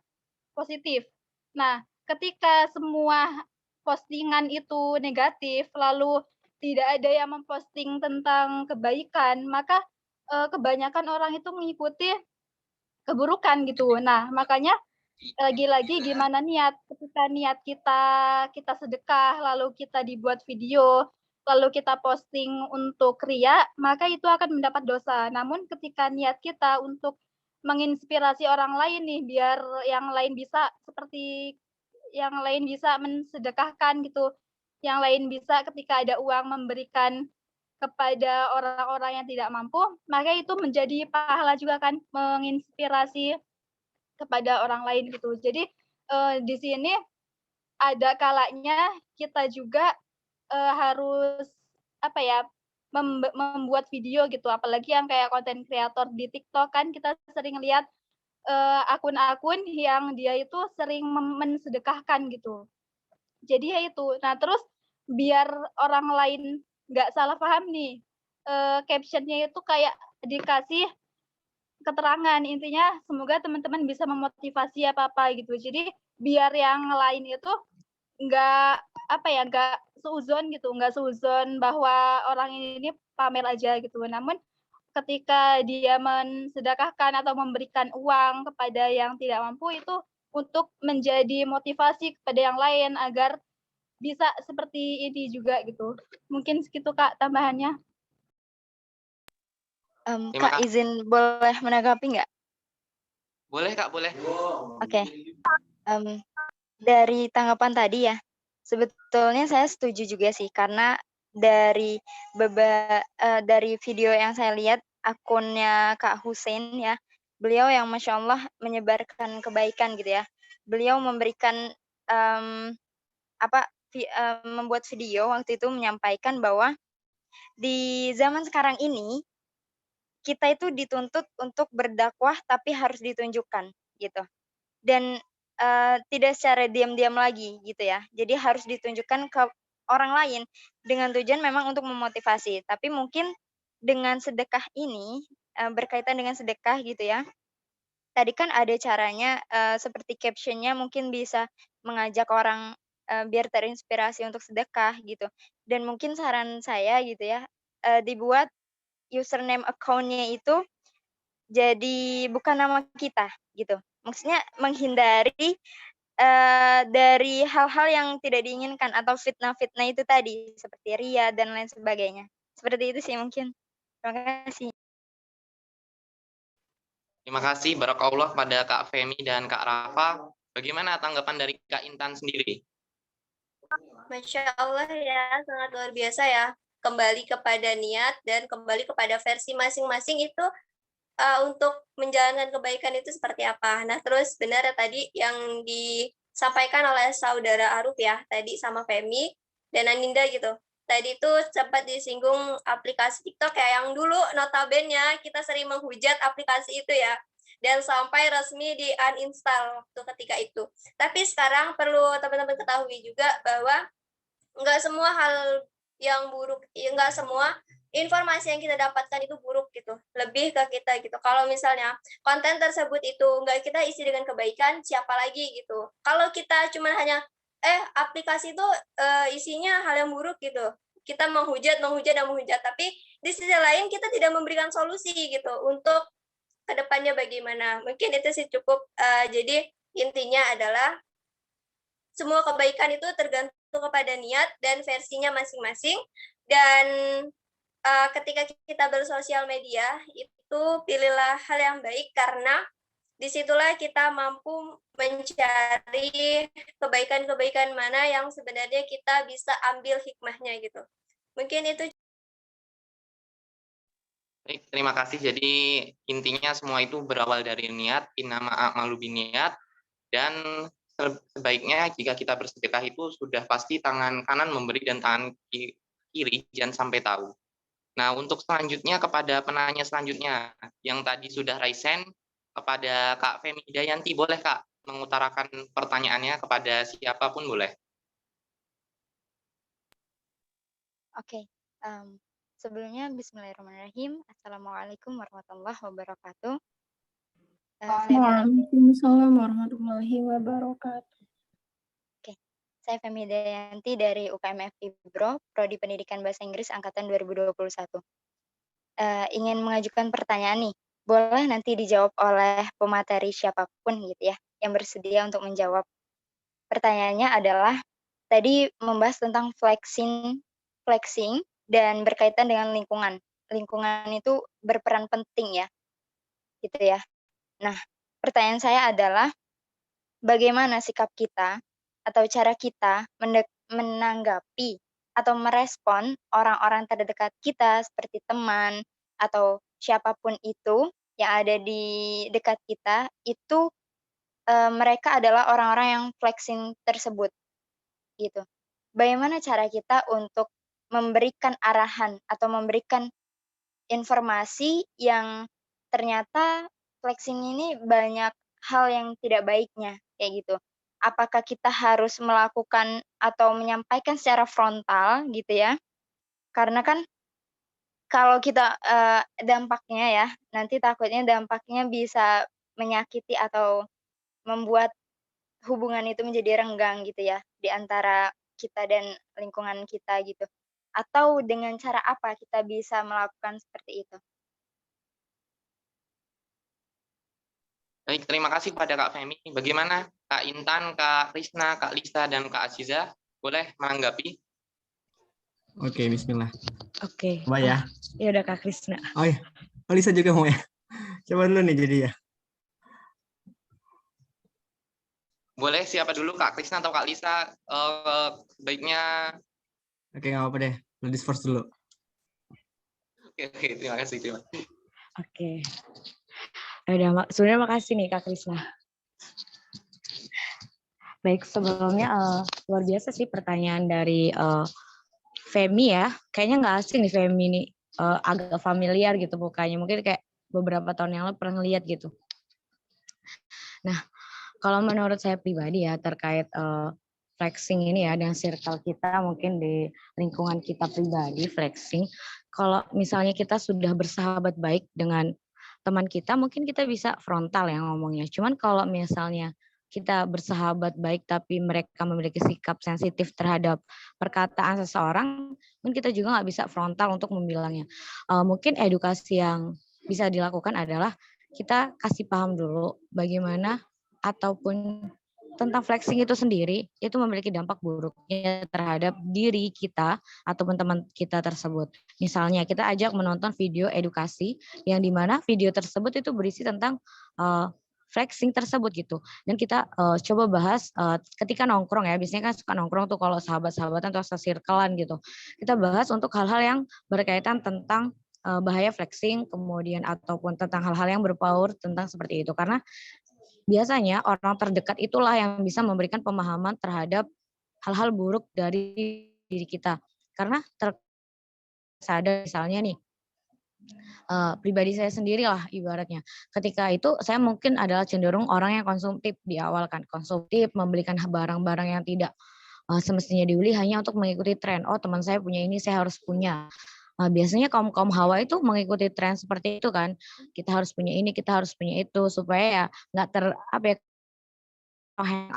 positif. Nah, ketika semua postingan itu negatif, lalu tidak ada yang memposting tentang kebaikan, maka kebanyakan orang itu mengikuti keburukan gitu. Nah, makanya lagi-lagi gimana niat. Ketika niat kita sedekah, lalu kita dibuat video, lalu kita posting untuk ria, maka itu akan mendapat dosa. Namun ketika niat kita untuk menginspirasi orang lain nih, biar yang lain bisa seperti yang lain bisa mensedekahkan gitu, yang lain bisa ketika ada uang memberikan kepada orang-orang yang tidak mampu, maka itu menjadi pahala juga kan, menginspirasi kepada orang lain gitu. Jadi di sini ada kalanya kita juga harus apa ya, membuat video gitu, apalagi yang kayak konten kreator di TikTok kan kita sering lihat akun-akun yang dia itu sering mensedekahkan gitu. Jadi ya itu. Nah terus biar orang lain nggak salah paham nih, captionnya itu kayak dikasih keterangan, intinya semoga teman-teman bisa memotivasi apa-apa gitu. Jadi biar yang lain itu nggak apa ya, nggak seuzon gitu, nggak seuzon bahwa orang ini pamer aja gitu. Namun ketika dia mensedekahkan atau memberikan uang kepada yang tidak mampu itu untuk menjadi motivasi kepada yang lain agar bisa seperti ini juga gitu. Mungkin segitu Kak tambahannya. Terima Kak kasih. izin boleh menanggapi nggak? Boleh Kak, boleh. Oke. Dari tanggapan tadi ya, sebetulnya saya setuju juga sih karena dari dari video yang saya lihat akunnya Kak Hussein ya, beliau yang Masya Allah menyebarkan kebaikan gitu ya. Beliau memberikan membuat video waktu itu menyampaikan bahwa di zaman sekarang ini kita itu dituntut untuk berdakwah tapi harus ditunjukkan gitu. Dan tidak secara diam-diam lagi gitu ya. Jadi harus ditunjukkan ke orang lain dengan tujuan memang untuk memotivasi. Tapi mungkin dengan sedekah ini berkaitan dengan sedekah gitu ya. Tadi kan ada caranya seperti captionnya mungkin bisa mengajak orang biar terinspirasi untuk sedekah gitu. Dan mungkin saran saya gitu ya, dibuat username account-nya itu jadi bukan nama kita gitu. Maksudnya menghindari dari hal-hal yang tidak diinginkan atau fitnah-fitnah itu tadi seperti ria dan lain sebagainya. Seperti itu sih mungkin. Terima kasih. Terima kasih barakallah pada Kak Femi dan Kak Rafa. Bagaimana tanggapan dari Kak Intan sendiri? Masya Allah ya, sangat luar biasa ya. Kembali kepada niat dan kembali kepada versi masing-masing itu untuk menjalankan kebaikan itu seperti apa. Nah, terus benar ya tadi yang disampaikan oleh saudara Aruf ya, tadi sama Femi dan Aninda gitu. Tadi itu sempat disinggung aplikasi TikTok ya, yang dulu notabene kita sering menghujat aplikasi itu ya, dan sampai resmi di uninstall waktu ketika itu. Tapi sekarang perlu teman-teman ketahui juga bahwa nggak semua hal yang buruk, nggak semua informasi yang kita dapatkan itu buruk gitu, lebih ke kita gitu. Kalau misalnya konten tersebut itu nggak kita isi dengan kebaikan, siapa lagi gitu. Kalau kita cuma hanya aplikasi itu isinya hal yang buruk gitu, kita menghujat, tapi di sisi lain kita tidak memberikan solusi gitu untuk kedepannya bagaimana. Mungkin itu sih cukup. Jadi intinya adalah semua kebaikan itu tergantung kepada niat dan versinya masing-masing. Dan ketika kita bersosial media itu pilihlah hal yang baik, karena disitulah kita mampu mencari kebaikan-kebaikan mana yang sebenarnya kita bisa ambil hikmahnya gitu. Mungkin itu. Baik, terima kasih. Jadi intinya semua itu berawal dari niat, innama a'malu binniat, dan sebaiknya jika kita bersedekah itu sudah pasti tangan kanan memberi dan tangan kiri jangan sampai tahu. Nah, untuk selanjutnya kepada penanya selanjutnya, yang tadi sudah raisen, kepada Kak Femi Dayanti, boleh Kak mengutarakan pertanyaannya kepada siapapun boleh. Oke. Sebelumnya Bismillahirrahmanirrahim. Assalamualaikum warahmatullahi wabarakatuh. Waalaikumsalam warahmatullahi wabarakatuh. Saya Femi Dayanti dari UKM FIBRO, Prodi Pendidikan Bahasa Inggris Angkatan 2021. Ingin mengajukan pertanyaan nih, boleh nanti dijawab oleh pemateri siapapun gitu ya, yang bersedia untuk menjawab. Pertanyaannya adalah, tadi membahas tentang flexing flexing dan berkaitan dengan lingkungan. Lingkungan itu berperan penting ya, gitu ya. Nah, pertanyaan saya adalah bagaimana sikap kita atau cara kita menanggapi atau merespon orang-orang terdekat kita seperti teman atau siapapun itu yang ada di dekat kita itu mereka adalah orang-orang yang flexing tersebut gitu. Bagaimana cara kita untuk memberikan arahan atau memberikan informasi yang ternyata flexing ini banyak hal yang tidak baiknya kayak gitu. Apakah kita harus melakukan atau menyampaikan secara frontal gitu ya? Karena kan kalau kita dampaknya ya, nanti takutnya dampaknya bisa menyakiti atau membuat hubungan itu menjadi renggang gitu ya, di antara kita dan lingkungan kita gitu. Atau dengan cara apa kita bisa melakukan seperti itu? Baik, terima kasih kepada Kak Femi. Bagaimana Kak Intan, Kak Krisna, Kak Lisa, dan Kak Aziza? Boleh menanggapi? Oke, bismillah. Oke. Coba ya. Ya udah Kak Krisna. Oh ya, oh, Lisa juga mau ya. Coba dulu nih jadi ya. Boleh siapa dulu, Kak Krisna atau Kak Lisa? Baiknya. Oke, nggak apa-apa deh. Ladies first dulu. Oke, terima kasih. Oke. Udah, sebenarnya makasih nih Kak Krisna. Baik, sebelumnya luar biasa sih pertanyaan dari Femi ya. Kayaknya nggak asing nih Femi nih. Agak familiar gitu mukanya. Mungkin kayak beberapa tahun yang lalu pernah lihat gitu. Nah, kalau menurut saya pribadi ya terkait flexing ini ya dan circle kita mungkin di lingkungan kita pribadi flexing. Kalau misalnya kita sudah bersahabat baik dengan teman kita mungkin kita bisa frontal ya ngomongnya. Cuman kalau misalnya kita bersahabat baik tapi mereka memiliki sikap sensitif terhadap perkataan seseorang, mungkin kita juga nggak bisa frontal untuk membilangnya. Mungkin edukasi yang bisa dilakukan adalah kita kasih paham dulu bagaimana ataupun tentang flexing itu sendiri itu memiliki dampak buruknya terhadap diri kita ataupun teman kita tersebut. Misalnya kita ajak menonton video edukasi yang dimana video tersebut itu berisi tentang flexing tersebut gitu. Dan kita coba bahas ketika nongkrong ya, biasanya kan suka nongkrong tuh kalau sahabat-sahabatan atau sesirkelan gitu. Kita bahas untuk hal-hal yang berkaitan tentang bahaya flexing, kemudian ataupun tentang hal-hal yang berpaur tentang seperti itu. Karena biasanya orang terdekat itulah yang bisa memberikan pemahaman terhadap hal-hal buruk dari diri kita. Karena sadar misalnya nih, pribadi saya sendiri lah ibaratnya. Ketika itu saya mungkin adalah cenderung orang yang konsumtif di awal kan. Konsumtif, membelikan barang-barang yang tidak semestinya dibeli hanya untuk mengikuti tren. Oh teman saya punya ini, saya harus punya. Biasanya kaum hawa itu mengikuti tren seperti itu kan. Kita harus punya ini, kita harus punya itu supaya ya nggak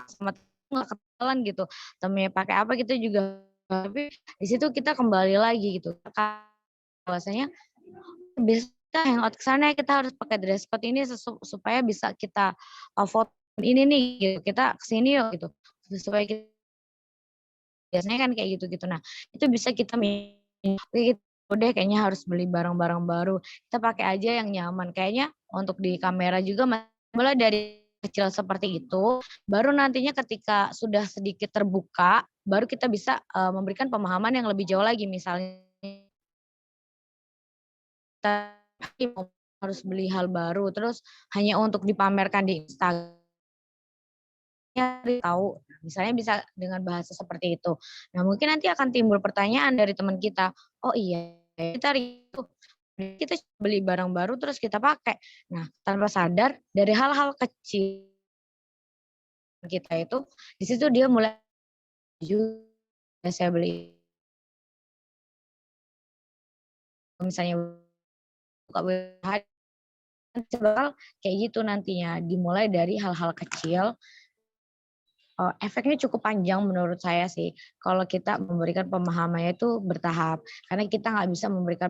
sama nggak ketelan gitu. Temennya pakai apa kita juga. Tapi di situ kita kembali lagi gitu. Bahwasanya bisa hangout ke sana kita harus pakai dress code ini supaya bisa kita foto ini nih gitu. Kita kesini yuk gitu. Supaya kita biasanya kan kayak gitu-gitu. Nah, itu bisa kita udah kayaknya harus beli barang-barang baru. Kita pakai aja yang nyaman. Kayaknya untuk di kamera juga mulai dari kecil seperti itu, baru nantinya ketika sudah sedikit terbuka, baru kita bisa memberikan pemahaman yang lebih jauh lagi. Misalnya kita harus beli hal baru, terus hanya untuk dipamerkan di Instagram. Tahu, misalnya bisa dengan bahasa seperti itu. Nah mungkin nanti akan timbul pertanyaan dari teman kita, oh iya kita beli barang baru terus kita pakai. Nah tanpa sadar dari hal-hal kecil kita itu, di situ dia mulai saya beli misalnya buka bakal kayak gitu nantinya dimulai dari hal-hal kecil. Efeknya cukup panjang menurut saya sih kalau kita memberikan pemahamannya itu bertahap karena kita nggak bisa memberikan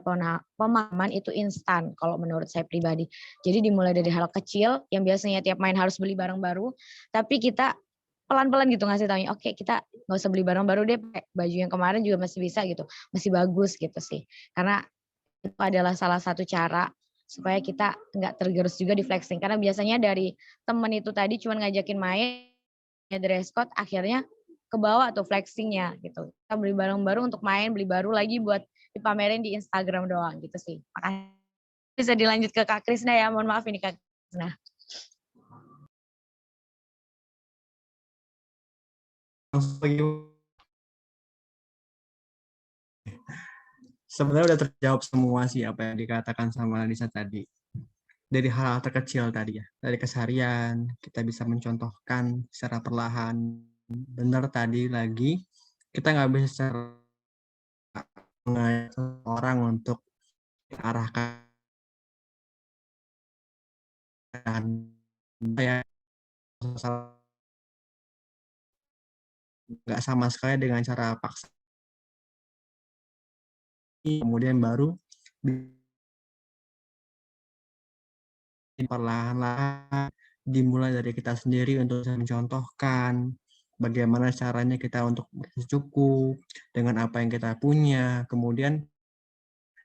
pemahaman itu instan kalau menurut saya pribadi. Jadi dimulai dari hal kecil yang biasanya tiap main harus beli barang baru tapi kita pelan-pelan gitu ngasih taunya, oke kita nggak usah beli barang baru deh, pakai baju yang kemarin juga masih bisa gitu, masih bagus gitu sih. Karena itu adalah salah satu cara supaya kita nggak tergerus juga di flexing. Karena biasanya dari temen itu tadi cuma ngajakin main, ya dress code, akhirnya ke bawah tuh flexingnya gitu. Kita beli barang baru untuk main, beli baru lagi buat dipamerin di Instagram doang gitu sih. Makanya bisa dilanjut ke Kak Krisna ya, mohon maaf ini Kak Krisna. Sebenarnya udah terjawab semua sih apa yang dikatakan sama Lisa tadi. Dari hal-hal terkecil tadi ya, dari keseharian, kita bisa mencontohkan secara perlahan. Benar tadi lagi, kita nggak bisa mengajak orang untuk diarahkan ya, nggak sama sekali dengan cara paksa. Kemudian baru perlahan-lahan dimulai dari kita sendiri untuk mencontohkan bagaimana caranya kita untuk bersyukur dengan apa yang kita punya, kemudian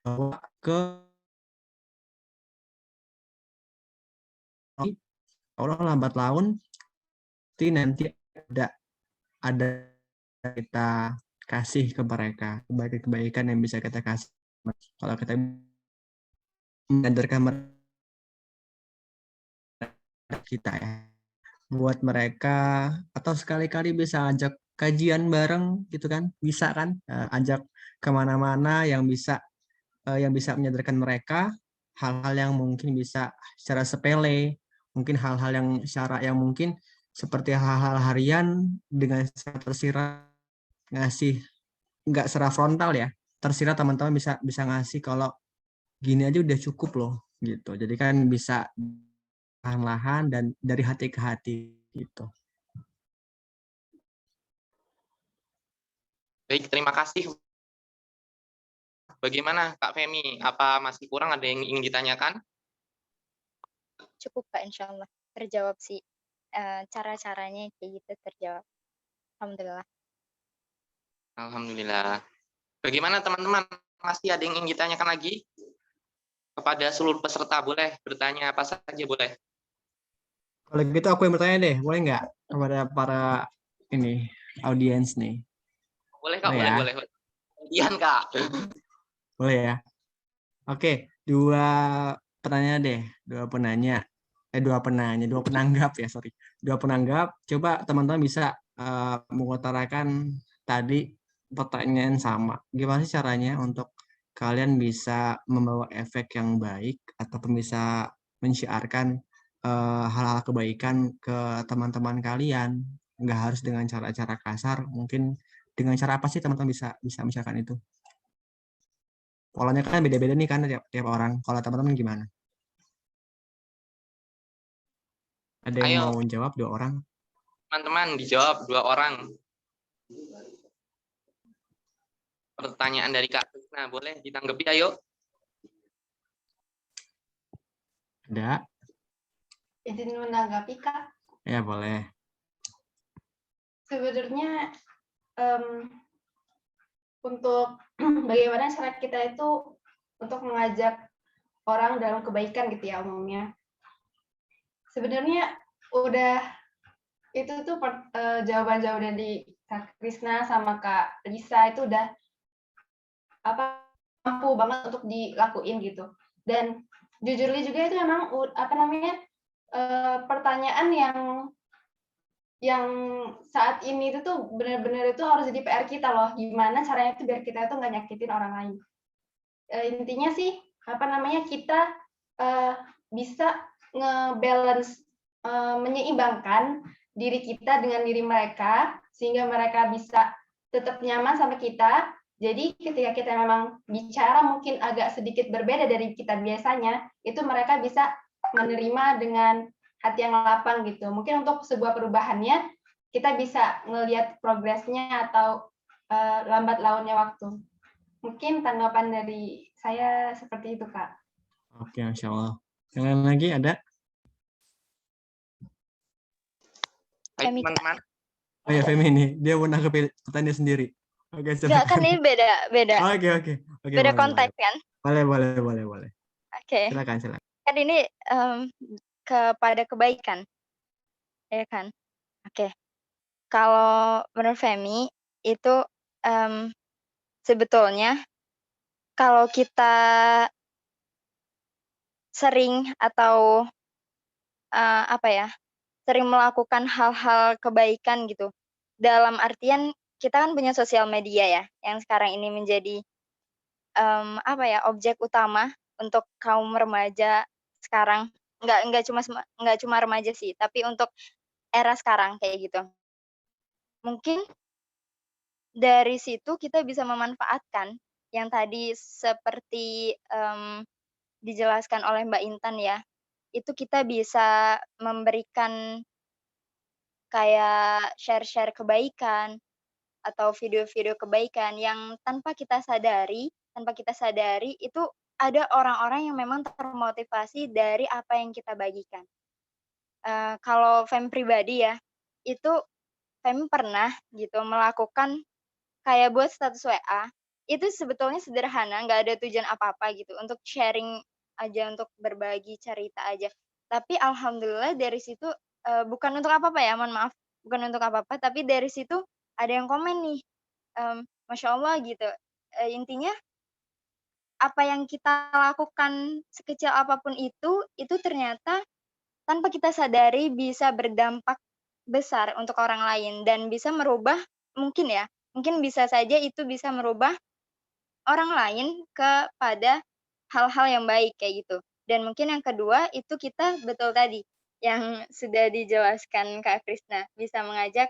bawa ke Allah lambat laun nanti ada kita kasih ke mereka kebaikan yang bisa kita kasih. Kalau kita mengajarkan mereka kita ya, buat mereka, atau sekali-kali bisa ajak kajian bareng gitu kan, bisa kan, ajak kemana-mana yang bisa menyadarkan mereka hal-hal yang mungkin bisa secara sepele, mungkin hal-hal yang secara yang mungkin seperti hal-hal harian dengan tersirat ngasih, nggak secara frontal ya, tersirat teman-teman bisa ngasih kalau gini aja udah cukup loh gitu. Jadi kan bisa perlahan-lahan dan dari hati ke hati gitu. Baik, terima kasih. Bagaimana Kak Femi? Apa masih kurang, ada yang ingin ditanyakan? Cukup Kak, insya Allah terjawab sih. Cara-caranya kayak gitu terjawab. Alhamdulillah. Alhamdulillah. Bagaimana teman-teman? Masih ada yang ingin ditanyakan lagi? Kepada seluruh peserta boleh bertanya apa saja boleh. Kalau gitu aku yang bertanya deh, boleh nggak kepada para ini audiens nih? Boleh Kak, boleh ya? boleh. Kemudian Kak. Boleh ya? Oke, dua penanggap ya, sorry. Dua penanggap, coba teman-teman bisa mengutarakan tadi pertanyaan sama. Gimana sih caranya untuk kalian bisa membawa efek yang baik ataupun bisa mensiarkan hal-hal kebaikan ke teman-teman kalian? Nggak harus dengan cara-cara kasar, mungkin dengan cara apa sih teman-teman bisa mensiarkan itu? Polanya kan beda-beda nih kan tiap orang. Kalau teman-teman gimana? Ada yang Ayo. mau jawab 2 orang? Teman-teman dijawab 2 orang. Pertanyaan dari Kak Krisna, boleh ditanggapi ayo. Ada? Izin menanggapi Kak. Ya boleh. Sebenarnya untuk bagaimana cara kita itu untuk mengajak orang dalam kebaikan gitu ya umumnya. Sebenarnya udah itu tuh jawaban-jawaban dari Kak Krisna sama Kak Lisa itu udah mampu banget untuk dilakuin gitu. Dan jujurly juga itu memang pertanyaan yang saat ini itu tuh benar-benar itu harus jadi PR kita loh, gimana caranya itu biar kita itu nggak nyakitin orang lain. Intinya sih kita bisa ngebalance, menyeimbangkan diri kita dengan diri mereka sehingga mereka bisa tetap nyaman sama kita. Jadi ketika kita memang bicara mungkin agak sedikit berbeda dari kita biasanya, itu mereka bisa menerima dengan hati yang lapang gitu. Mungkin untuk sebuah perubahannya kita bisa ngelihat progresnya atau lambat launnya waktu. Mungkin tanggapan dari saya seperti itu, Kak. Oke, Masya Allah. Yang lain lagi ada? Baik teman-teman. Oh ya, Femi ini dia mau nangkep pertanyaan sendiri. Oke, Enggak, kan silakan. ini beda Oke, oke. Oke, beda boleh, boleh. konteks kan. Boleh. Oke, Silakan, silakan. kan ini kepada kebaikan, ya kan. Oke, kalau menurut Femi itu sebetulnya kalau kita sering atau apa ya, sering melakukan hal-hal kebaikan gitu. Dalam artian kita kan punya sosial media ya, yang sekarang ini menjadi apa ya, objek utama untuk kaum remaja sekarang. Nggak cuma remaja sih, tapi untuk era sekarang kayak gitu. Mungkin dari situ kita bisa memanfaatkan yang tadi seperti dijelaskan oleh Mbak Intan ya, itu kita bisa memberikan kayak share-share kebaikan atau video-video kebaikan yang tanpa kita sadari itu ada orang-orang yang memang termotivasi dari apa yang kita bagikan. Kalau Fem pribadi ya, itu Fem pernah gitu melakukan kayak buat status WA, itu sebetulnya sederhana, nggak ada tujuan apa-apa gitu, untuk sharing aja, untuk berbagi cerita aja. Tapi alhamdulillah dari situ, bukan untuk apa-apa ya, mohon maaf, bukan untuk apa-apa, tapi dari situ ada yang komen nih, Masya Allah gitu, intinya apa yang kita lakukan sekecil apapun itu ternyata tanpa kita sadari bisa berdampak besar untuk orang lain dan bisa merubah mungkin bisa saja itu bisa merubah orang lain kepada hal-hal yang baik kayak gitu. Dan mungkin yang kedua itu kita betul tadi yang sudah dijelaskan Kak Krisna, bisa mengajak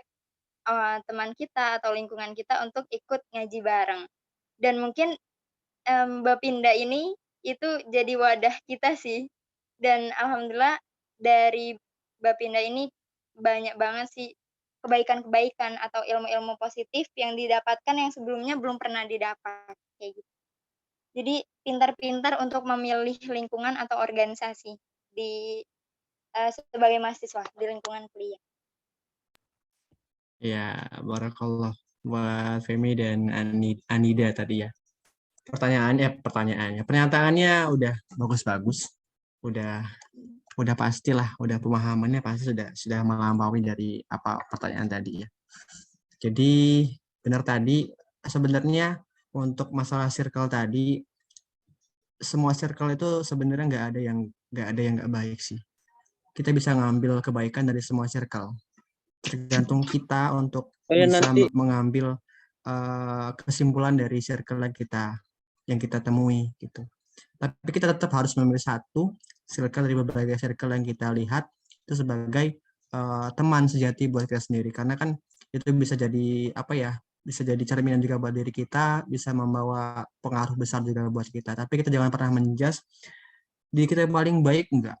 teman kita atau lingkungan kita untuk ikut ngaji bareng. Dan mungkin Bapinda ini itu jadi wadah kita sih. Dan alhamdulillah dari Bapinda ini banyak banget sih kebaikan-kebaikan atau ilmu-ilmu positif yang didapatkan yang sebelumnya belum pernah didapat kayak gitu. Jadi pintar-pintar untuk memilih lingkungan atau organisasi di sebagai mahasiswa di lingkungan kuliah. Ya, barakallah buat Femi dan Anida tadi ya. Pernyataannya udah bagus-bagus. Udah pastilah, udah pemahamannya pasti sudah melampaui dari apa pertanyaan tadi ya. Jadi benar tadi, sebenarnya untuk masalah circle tadi, semua circle itu sebenarnya nggak ada yang nggak baik sih. Kita bisa ngambil kebaikan dari semua circle. Tergantung kita untuk bisa mengambil kesimpulan dari circle yang kita temui gitu. Tapi kita tetap harus memilih satu circle dari berbagai circle yang kita lihat itu sebagai teman sejati buat kita sendiri, karena kan itu bisa jadi bisa jadi cerminan juga buat diri kita, bisa membawa pengaruh besar juga buat kita. Tapi kita jangan pernah menjudge diri kita yang paling baik, enggak.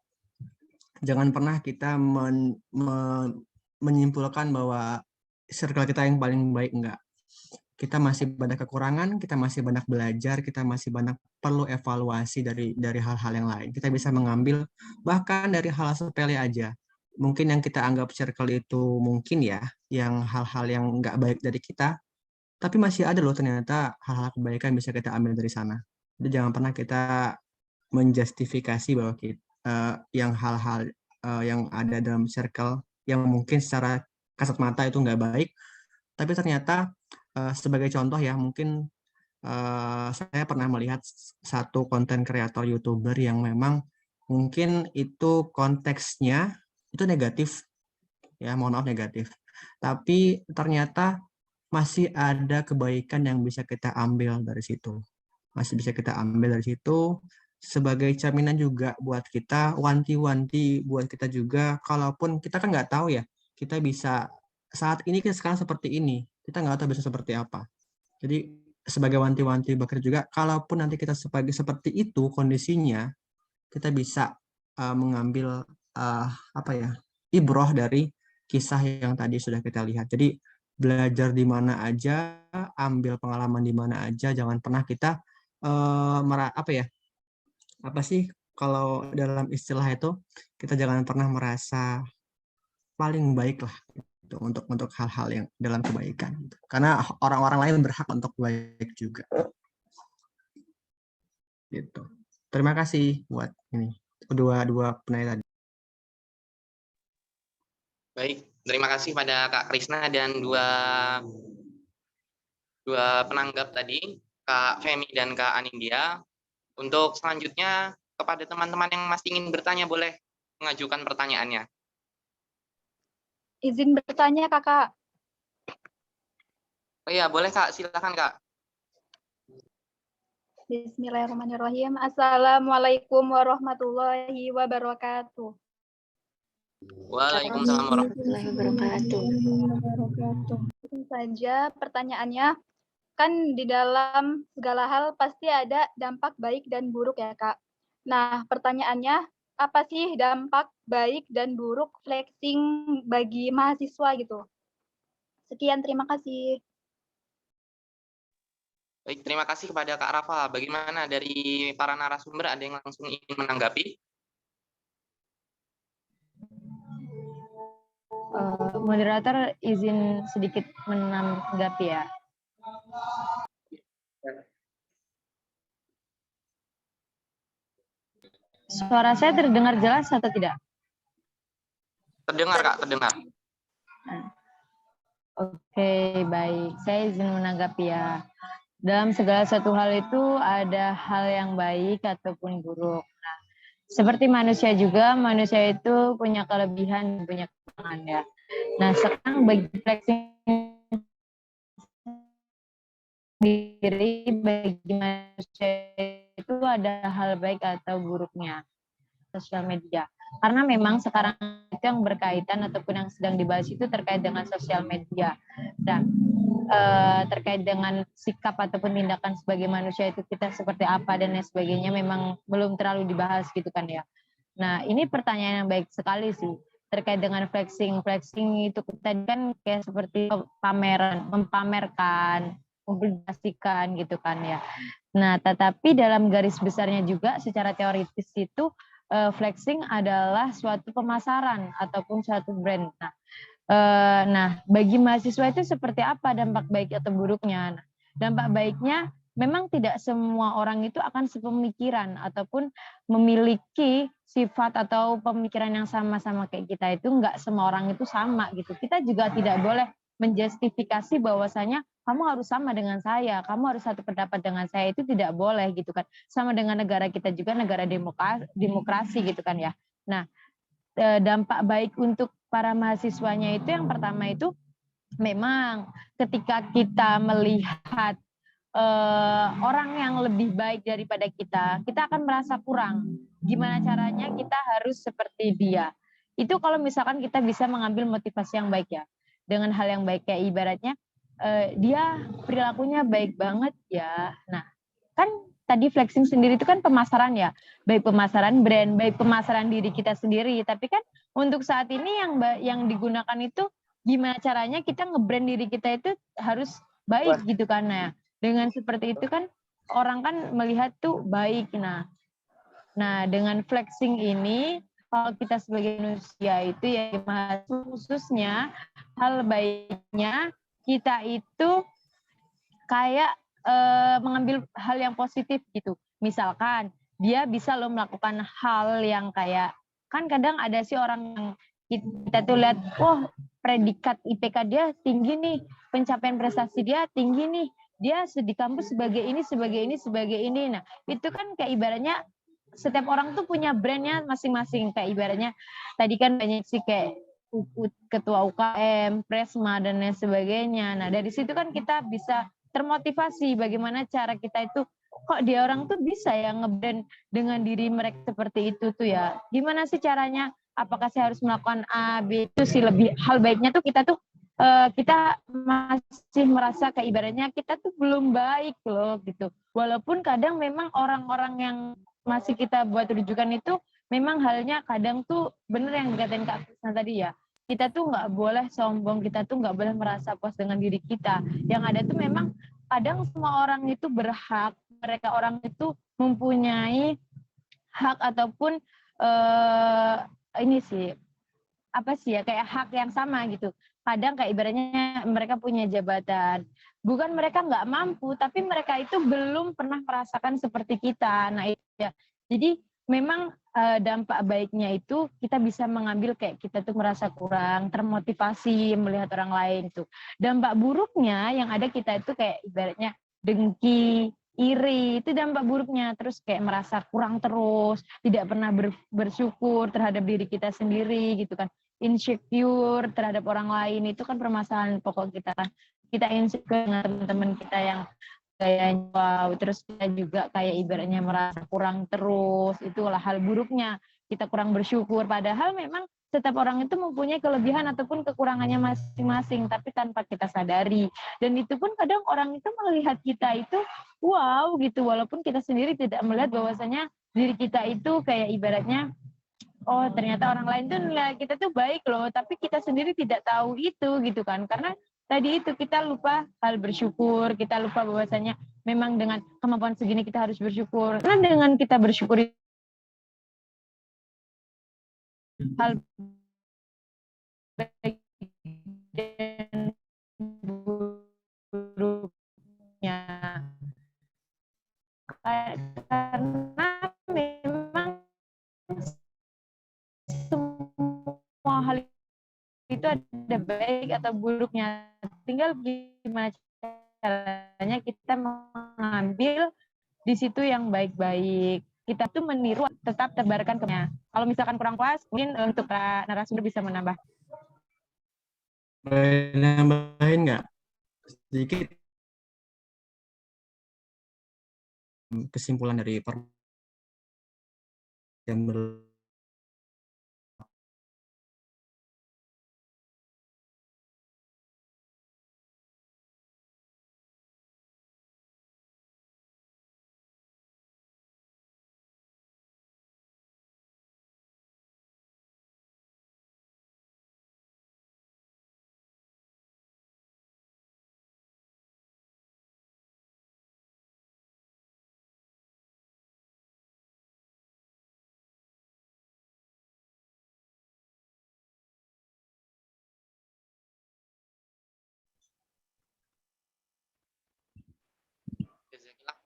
Jangan pernah kita menyimpulkan bahwa circle kita yang paling baik, enggak. Kita masih banyak kekurangan, kita masih banyak belajar, kita masih banyak perlu evaluasi dari hal-hal yang lain. Kita bisa mengambil bahkan dari hal sepele aja. Mungkin yang kita anggap circle itu mungkin ya, yang hal-hal yang nggak baik dari kita, tapi masih ada loh ternyata hal-hal kebaikan bisa kita ambil dari sana. Jadi jangan pernah kita menjustifikasi bahwa yang hal-hal yang ada dalam circle yang mungkin secara kasat mata itu nggak baik, tapi ternyata sebagai contoh ya, mungkin saya pernah melihat satu konten kreator YouTuber yang memang mungkin itu konteksnya itu negatif, ya mohon maaf negatif, tapi ternyata masih ada kebaikan yang bisa kita ambil dari situ. Masih bisa kita ambil dari situ sebagai cerminan juga buat kita, wanti-wanti buat kita juga, kalaupun kita kan nggak tahu ya, kita bisa saat ini kita sekarang seperti ini, kita nggak tahu bisa seperti apa. Jadi sebagai wanti-wanti bakar juga, kalaupun nanti kita seperti itu kondisinya, kita bisa mengambil ibroh dari kisah yang tadi sudah kita lihat. Jadi belajar di mana aja, ambil pengalaman di mana aja, jangan pernah kita kalau dalam istilah itu kita jangan pernah merasa paling baik lah. gitu, untuk hal-hal yang dalam kebaikan gitu. Karena orang-orang lain berhak untuk baik juga gitu. Terima kasih buat ini dua penanya tadi. Baik, terima kasih pada Kak Krisna dan dua penanggap tadi, Kak Femi dan Kak Anindya. Untuk selanjutnya, kepada teman-teman yang masih ingin bertanya, boleh mengajukan pertanyaannya. Izin bertanya, Kakak. Oh iya, boleh Kak, silakan Kak. Bismillahirrahmanirrahim. Assalamualaikum warahmatullahi wabarakatuh. Waalaikumsalam warahmatullahi wabarakatuh. Langsung saja pertanyaannya, kan di dalam segala hal pasti ada dampak baik dan buruk ya, Kak. Nah, pertanyaannya, apa sih dampak baik dan buruk flexing bagi mahasiswa gitu? Sekian, terima kasih. Baik, terima kasih kepada Kak Rafa. Bagaimana dari para narasumber, ada yang langsung ingin menanggapi? Moderator izin sedikit menanggapi ya. Suara saya terdengar jelas atau tidak? Terdengar Kak, terdengar. Oke, baik. Saya izin menanggapi ya. Dalam segala satu hal itu ada hal yang baik ataupun buruk. Nah, seperti manusia juga, manusia itu punya kelebihan, punya kekurangan ya. Nah, sekarang bagi flexing sendiri, bagi manusia itu ada hal baik atau buruknya sosial media. Karena memang sekarang itu yang berkaitan ataupun yang sedang dibahas itu terkait dengan sosial media. Dan terkait dengan sikap ataupun tindakan sebagai manusia itu kita seperti apa dan lain sebagainya memang belum terlalu dibahas gitu kan ya. Nah, ini pertanyaan yang baik sekali sih terkait dengan flexing. Flexing itu tadi kan kayak seperti pameran, mempamerkan, mempublikasikan gitu kan ya. Nah, tetapi dalam garis besarnya juga secara teoritis itu flexing adalah suatu pemasaran ataupun suatu brand. Nah, bagi mahasiswa itu seperti apa dampak baik atau buruknya? Nah, dampak baiknya memang tidak semua orang itu akan sepemikiran ataupun memiliki sifat atau pemikiran yang sama-sama kayak kita itu enggak semua orang itu sama gitu. Kita juga tidak boleh menjustifikasi bahwasanya kamu harus sama dengan saya, kamu harus satu pendapat dengan saya, itu tidak boleh gitu kan. Sama dengan negara kita juga negara demokrasi gitu kan ya. Nah, dampak baik untuk para mahasiswanya itu yang pertama itu memang ketika kita melihat orang yang lebih baik daripada kita akan merasa kurang. Gimana caranya kita harus seperti dia. Itu kalau misalkan kita bisa mengambil motivasi yang baik ya. Dengan hal yang baik kayak ibaratnya dia perilakunya baik banget ya. Nah, kan tadi flexing sendiri itu kan pemasaran ya, baik pemasaran brand, baik pemasaran diri kita sendiri. Tapi kan untuk saat ini yang digunakan itu gimana caranya kita nge-brand diri kita itu harus baik gitu kan. Nah, dengan seperti itu kan orang kan melihat tuh baik. Nah dengan flexing ini kalau kita sebagai manusia itu ya khususnya hal baiknya kita itu kayak mengambil hal yang positif gitu. Misalkan dia bisa loh melakukan hal yang kayak, kan kadang ada sih orang yang kita tuh lihat, oh predikat IPK dia tinggi nih, pencapaian prestasi dia tinggi nih, dia di kampus sebagai ini, sebagai ini, sebagai ini. Nah itu kan kayak ibaratnya setiap orang tuh punya brandnya masing-masing. Kayak ibaratnya tadi kan banyak sih kayak ketua UKM, Presma, dan lain sebagainya. Nah dari situ kan kita bisa termotivasi bagaimana cara kita itu kok dia orang tuh bisa ya nge-brand dengan diri mereka seperti itu tuh ya. Gimana sih caranya? Apakah saya harus melakukan A, B? Itu sih lebih hal baiknya tuh kita masih merasa kayak ibaratnya kita tuh belum baik loh gitu. Walaupun kadang memang orang-orang yang masih kita buat rujukan itu memang halnya kadang tuh bener yang dikatain Kak Krisna tadi ya. Kita tuh nggak boleh sombong, kita tuh nggak boleh merasa puas dengan diri kita. Yang ada tuh memang kadang semua orang itu berhak, mereka orang itu mempunyai hak ataupun ini sih apa sih ya kayak hak yang sama gitu. kadang kayak ibaratnya mereka punya jabatan. Bukan mereka nggak mampu, tapi mereka itu belum pernah merasakan seperti kita. Nah, itu ya. Jadi memang dampak baiknya itu kita bisa mengambil kayak kita tuh merasa kurang, termotivasi melihat orang lain tuh. Dampak buruknya yang ada kita itu kayak ibaratnya dengki, iri, itu dampak buruknya. Terus kayak merasa kurang terus, tidak pernah bersyukur terhadap diri kita sendiri gitu kan. Insecure terhadap orang lain, itu kan permasalahan pokok kita kan. Kita insecure dengan teman-teman kita yang gayanya wow, terus kita juga kayak ibaratnya merasa kurang terus, itulah hal buruknya. Kita kurang bersyukur, padahal memang setiap orang itu mempunyai kelebihan ataupun kekurangannya masing-masing, tapi tanpa kita sadari. Dan itu pun kadang orang itu melihat kita itu wow gitu, walaupun kita sendiri tidak melihat bahwasanya diri kita itu kayak ibaratnya oh ternyata orang lain tuh nilai kita tuh baik loh, tapi kita sendiri tidak tahu itu gitu kan, karena tadi itu kita lupa hal bersyukur, kita lupa bahwasanya memang dengan kemampuan segini kita harus bersyukur. Karena dengan kita bersyukur hal baik dan buruknya. Karena memang semua hal itu ada baik atau buruknya, tinggal gimana caranya kita mengambil di situ yang baik-baik. Kita tuh meniru, tetap terbarkan kemnya. Kalau misalkan kurang puas, mungkin untuk narasumber bisa menambah. Boleh nambahin nggak sedikit kesimpulan dari yang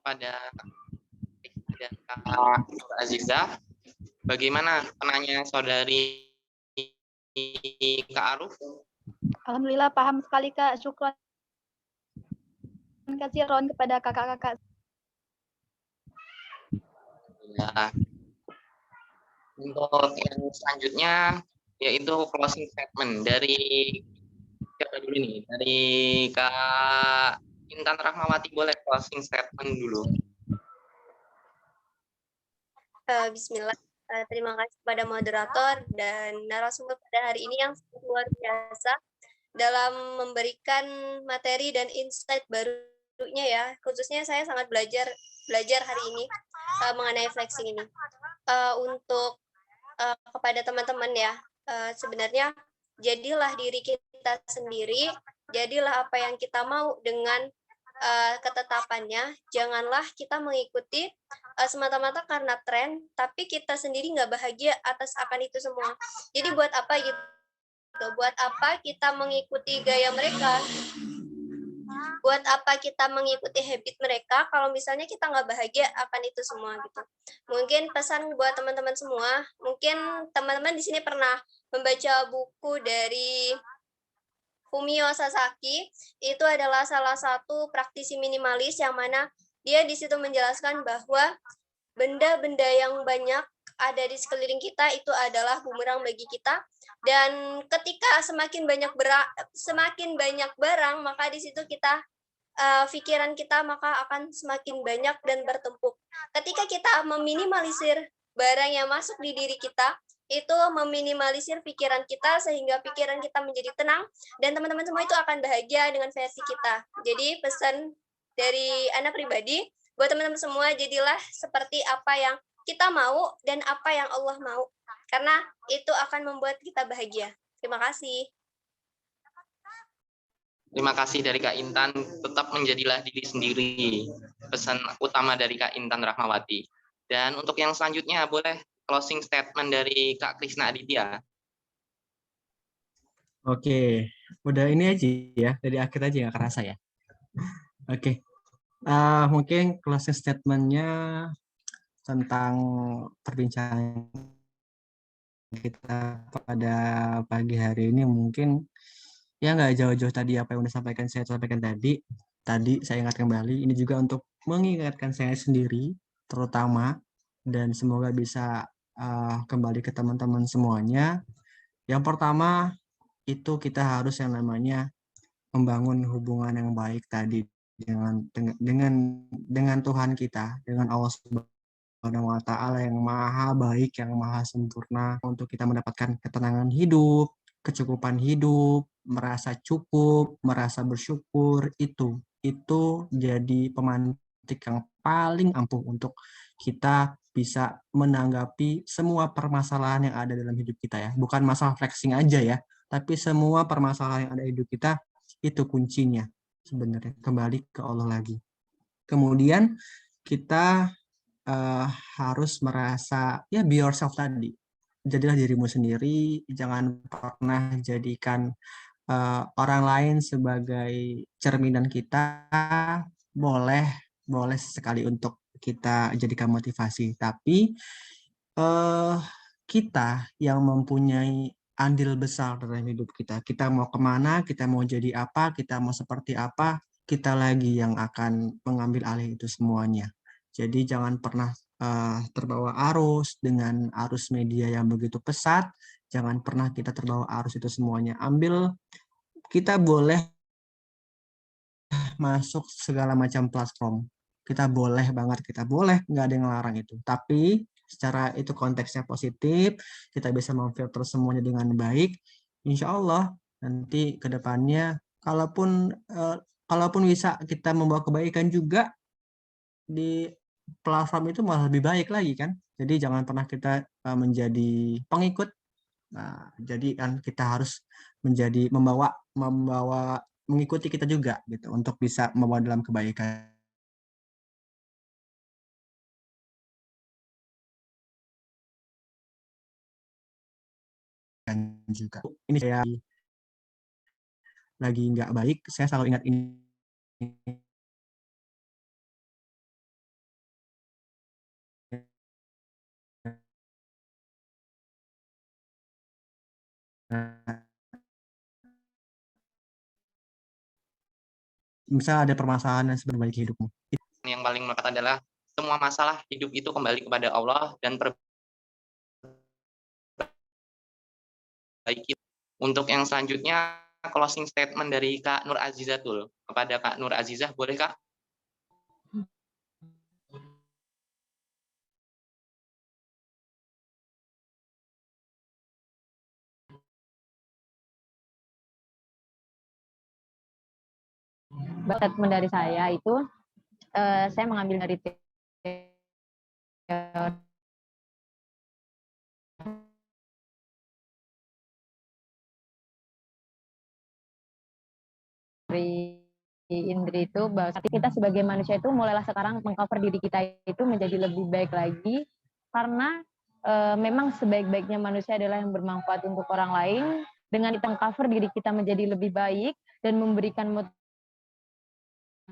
Pada dan Kak Aziza, bagaimana penanya saudari Kak Aruf? Alhamdulillah paham sekali Kak. Syukran kasih Ron kepada kakak-kakak. Ya. Untuk yang selanjutnya yaitu closing statement dari siapa dulu nih? Dari Kak Intan Rahmawati, boleh closing statement dulu. Bismillah. Terima kasih kepada moderator dan narasumber pada hari ini yang sangat luar biasa dalam memberikan materi dan insight barunya ya. Khususnya saya sangat belajar hari ini mengenai flexing ini. Untuk kepada teman-teman ya, sebenarnya jadilah diri kita sendiri, jadilah apa yang kita mau dengan ketetapannya. Janganlah kita mengikuti semata-mata karena tren, tapi kita sendiri nggak bahagia atas akan itu semua. Jadi buat apa gitu? Buat apa kita mengikuti gaya mereka? Buat apa kita mengikuti habit mereka kalau misalnya kita nggak bahagia akan itu semua gitu. Mungkin pesan buat teman-teman semua, mungkin teman-teman di sini pernah membaca buku dari Fumio Sasaki. Itu adalah salah satu praktisi minimalis yang mana dia di situ menjelaskan bahwa benda-benda yang banyak ada di sekeliling kita itu adalah bumerang bagi kita, dan ketika semakin banyak barang, maka di situ kita pikiran kita maka akan semakin banyak dan bertumpuk. Ketika kita meminimalisir barang yang masuk di diri kita, itu meminimalisir pikiran kita sehingga pikiran kita menjadi tenang, dan teman-teman semua itu akan bahagia dengan versi kita. Jadi pesan dari Ana pribadi buat teman-teman semua, jadilah seperti apa yang kita mau dan apa yang Allah mau, karena itu akan membuat kita bahagia. Terima kasih. Terima kasih dari Kak Intan, tetap menjadilah diri sendiri. Pesan utama dari Kak Intan Rahmawati. Dan untuk yang selanjutnya boleh closing statement dari Kak Krisna Aditya. Oke, Udah ini aja ya, dari akhir aja nggak kerasa ya. Oke. Mungkin closing statement-nya tentang perbincangan kita pada pagi hari ini mungkin ya nggak jauh-jauh tadi apa yang udah saya sampaikan tadi. Tadi saya ingat kembali, ini juga untuk mengingatkan saya sendiri, terutama, dan semoga bisa kembali ke teman-teman semuanya. Yang pertama, itu kita harus yang namanya membangun hubungan yang baik tadi dengan Tuhan kita, dengan Allah Subhanahu wa Ta'ala yang maha baik, yang maha sempurna untuk kita mendapatkan ketenangan hidup, kecukupan hidup, merasa cukup, merasa bersyukur, itu jadi pemantik yang paling ampuh untuk kita bisa menanggapi semua permasalahan yang ada dalam hidup kita ya. Bukan masalah flexing aja ya, tapi semua permasalahan yang ada di hidup kita itu kuncinya sebenarnya kembali ke Allah lagi. Kemudian kita harus merasa ya be yourself tadi. Jadilah dirimu sendiri, jangan pernah jadikan orang lain sebagai cerminan kita. Boleh sekali untuk kita jadikan motivasi, tapi kita yang mempunyai andil besar dalam hidup kita. Kita mau kemana, kita mau jadi apa, kita mau seperti apa, kita lagi yang akan mengambil alih itu semuanya. Jadi jangan pernah terbawa arus dengan arus media yang begitu pesat. Jangan pernah kita terbawa arus itu semuanya. Kita boleh masuk segala macam platform. Kita boleh banget, kita boleh, nggak ada yang ngelarang itu. Tapi secara itu konteksnya positif, kita bisa memfilter semuanya dengan baik. Insya Allah nanti ke depannya, kalaupun bisa kita membawa kebaikan juga di platform itu malah lebih baik lagi kan. Jadi jangan pernah kita menjadi pengikut. Nah, jadi kan kita harus membawa mengikuti kita juga gitu untuk bisa membawa dalam kebaikan juga. Ini saya lagi nggak baik, saya selalu ingat ini. Misal ada permasalahan yang seperti hidupmu. Yang paling melekat adalah semua masalah hidup itu kembali kepada Allah dan perbaiki. Untuk yang selanjutnya, closing statement dari Kak Nur Azizatul. Kepada Kak Nur Azizah, boleh Kak? Statement dari saya itu, saya mengambil dari Indri itu bahwa kita sebagai manusia itu mulailah sekarang mengcover diri kita itu menjadi lebih baik lagi, karena memang sebaik-baiknya manusia adalah yang bermanfaat untuk orang lain. Dengan kita mengcover diri kita menjadi lebih baik dan memberikan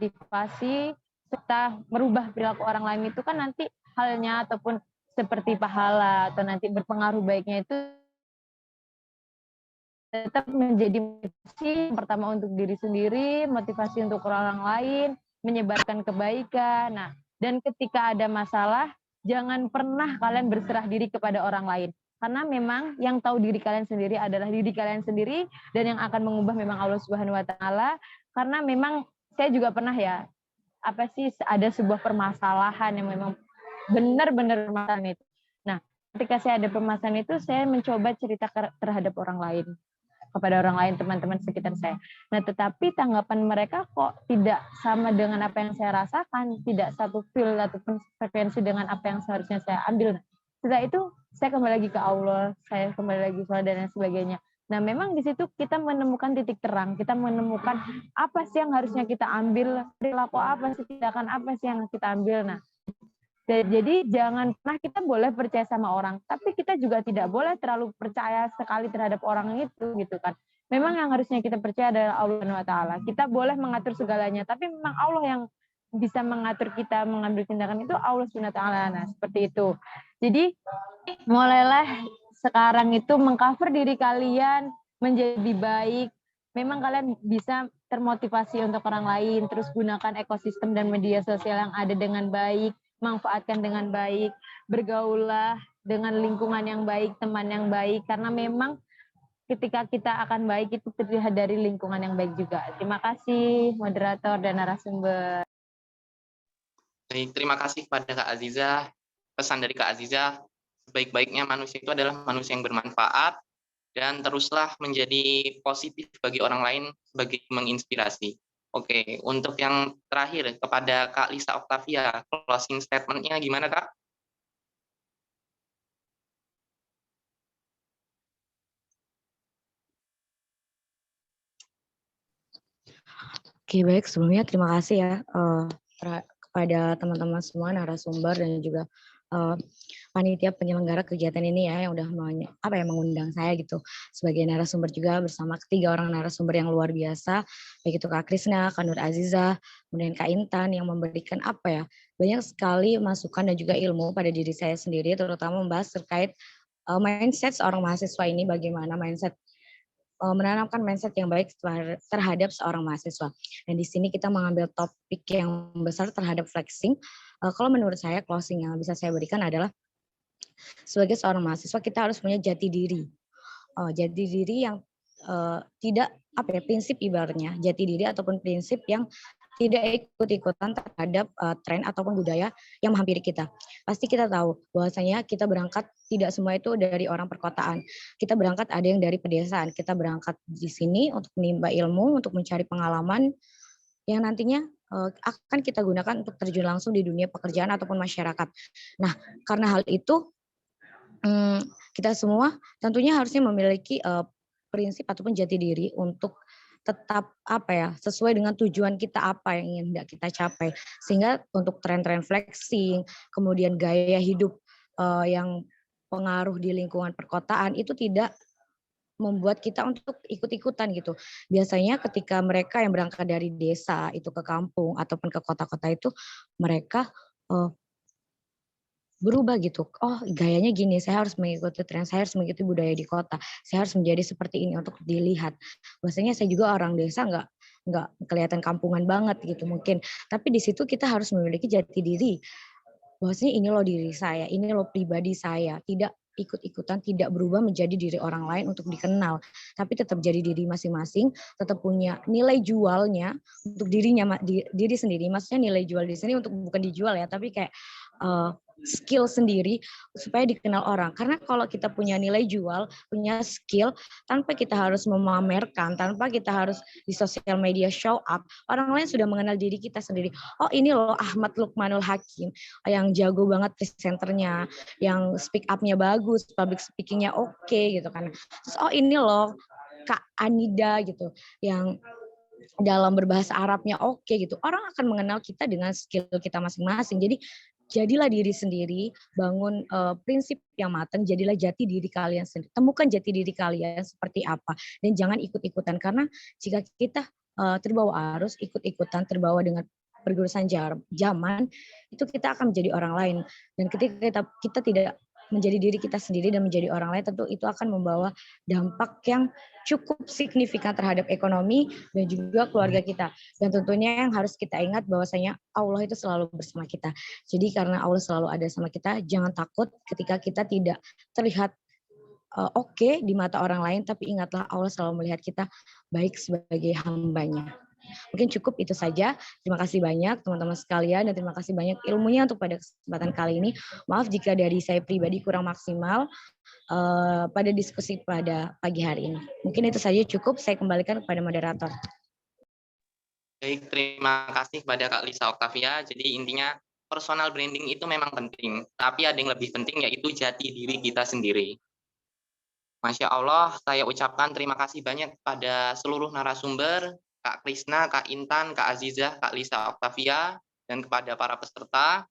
motivasi serta merubah perilaku orang lain, itu kan nanti halnya ataupun seperti pahala atau nanti berpengaruh baiknya itu tetap menjadi motivasi pertama untuk diri sendiri, motivasi untuk orang lain, menyebarkan kebaikan. Nah, dan ketika ada masalah, jangan pernah kalian berserah diri kepada orang lain. Karena memang yang tahu diri kalian sendiri adalah diri kalian sendiri, dan yang akan mengubah memang Allah Subhanahu wa Ta'ala. Karena memang saya juga pernah ya, ada sebuah permasalahan yang memang benar-benar permasalahan itu. Nah, ketika saya ada permasalahan itu, saya mencoba cerita terhadap orang lain, kepada orang lain, teman-teman sekitar saya. Nah, tetapi tanggapan mereka kok tidak sama dengan apa yang saya rasakan, tidak satu feel ataupun frekuensi dengan apa yang seharusnya saya ambil. Setelah itu, saya kembali lagi ke Allah, saya kembali lagi sholat dan lain sebagainya. Nah, memang di situ kita menemukan titik terang, kita menemukan apa sih yang harusnya kita ambil, perilaku apa sih, tindakan apa sih yang kita ambil. Nah, jadi jangan pernah, kita boleh percaya sama orang, tapi kita juga tidak boleh terlalu percaya sekali terhadap orang itu gitu kan. memang yang harusnya kita percaya adalah Allah Subhanahu wa taala. Kita boleh mengatur segalanya, tapi memang Allah yang bisa mengatur kita mengambil tindakan itu Allah Subhanahu wa taala. Nah, seperti itu. Jadi mulailah sekarang itu mengcover diri kalian menjadi baik. Memang kalian bisa termotivasi untuk orang lain, terus gunakan ekosistem dan media sosial yang ada dengan baik, manfaatkan dengan baik, bergaullah dengan lingkungan yang baik, teman yang baik, karena memang ketika kita akan baik itu terlihat dari lingkungan yang baik juga. Terima kasih moderator dan narasumber. Baik, terima kasih kepada Kak Azizah. Pesan dari Kak Azizah, sebaik-baiknya manusia itu adalah manusia yang bermanfaat, dan teruslah menjadi positif bagi orang lain sebagai menginspirasi. Oke, untuk yang terakhir kepada Kak Lisa Octavia, closing statement-nya gimana, Kak? Oke, baik. Sebelumnya terima kasih ya kepada teman-teman semua narasumber dan juga panitia penyelenggara kegiatan ini ya yang udah mengundang saya gitu sebagai narasumber juga bersama ketiga orang narasumber yang luar biasa, baik itu Kak Krisna, Kak Nur Azizah, kemudian Kak Intan yang memberikan banyak sekali masukan dan juga ilmu pada diri saya sendiri, terutama membahas terkait mindset seorang mahasiswa ini, bagaimana menanamkan mindset yang baik terhadap seorang mahasiswa. Dan di sini kita mengambil topik yang besar terhadap flexing. Kalau menurut saya closing yang bisa saya berikan adalah sebagai seorang mahasiswa kita harus punya jati diri. Jati diri yang tidak prinsip ibaratnya, jati diri ataupun prinsip yang tidak ikut-ikutan terhadap tren ataupun budaya yang menghampiri kita. Pasti kita tahu bahwasanya kita berangkat tidak semua itu dari orang perkotaan. Kita berangkat ada yang dari pedesaan. Kita berangkat di sini untuk menimba ilmu, untuk mencari pengalaman yang nantinya akan kita gunakan untuk terjun langsung di dunia pekerjaan ataupun masyarakat. Nah, karena hal itu kita semua tentunya harusnya memiliki prinsip ataupun jati diri untuk tetap sesuai dengan tujuan kita apa yang ingin kita capai, sehingga untuk tren-tren flexing, kemudian gaya hidup yang pengaruh di lingkungan perkotaan itu tidak membuat kita untuk ikut-ikutan gitu. Biasanya ketika mereka yang berangkat dari desa itu ke kampung ataupun ke kota-kota itu mereka berubah gitu. Oh, gayanya gini, saya harus mengikuti tren, saya harus mengikuti budaya di kota, saya harus menjadi seperti ini untuk dilihat. Bahwasanya saya juga orang desa nggak kelihatan kampungan banget gitu mungkin. Tapi di situ kita harus memiliki jati diri. Bahwasanya ini loh diri saya, ini loh pribadi saya, tidak ikut-ikutan, tidak berubah menjadi diri orang lain untuk dikenal, tapi tetap jadi diri masing-masing, tetap punya nilai jualnya untuk dirinya, diri sendiri. Maksudnya nilai jual di sini untuk bukan dijual ya, tapi kayak skill sendiri supaya dikenal orang. Karena kalau kita punya nilai jual, punya skill, tanpa kita harus memamerkan, tanpa kita harus di sosial media show up, orang lain sudah mengenal diri kita sendiri. Oh, ini loh Ahmad Lukmanul Hakim yang jago banget presenternya, yang speak up-nya bagus, public speaking-nya oke gitu kan. Terus oh ini loh Kak Anida gitu yang dalam berbahasa Arabnya oke gitu. Orang akan mengenal kita dengan skill kita masing-masing. Jadi jadilah diri sendiri, bangun prinsip yang matang, jadilah jati diri kalian sendiri. Temukan jati diri kalian seperti apa dan jangan ikut-ikutan, karena jika kita terbawa arus, ikut-ikutan, terbawa dengan pergerusan zaman, itu kita akan menjadi orang lain. Dan ketika kita tidak menjadi diri kita sendiri dan menjadi orang lain, tentu itu akan membawa dampak yang cukup signifikan terhadap ekonomi dan juga keluarga kita. Dan tentunya yang harus kita ingat bahwasanya Allah itu selalu bersama kita. Jadi karena Allah selalu ada sama kita, jangan takut ketika kita tidak terlihat oke di mata orang lain, tapi ingatlah Allah selalu melihat kita baik sebagai hambanya. Mungkin cukup itu saja. Terima kasih banyak teman-teman sekalian dan terima kasih banyak ilmunya untuk pada kesempatan kali ini. Maaf jika dari saya pribadi kurang maksimal pada diskusi pada pagi hari ini. Mungkin itu saja cukup. Saya kembalikan kepada moderator. Baik, terima kasih kepada Kak Lisa Octavia. Jadi intinya personal branding itu memang penting, tapi ada yang lebih penting yaitu jati diri kita sendiri. Masya Allah, saya ucapkan terima kasih banyak kepada seluruh narasumber, Kak Krisna, Kak Intan, Kak Azizah, Kak Lisa Octavia, dan kepada para peserta.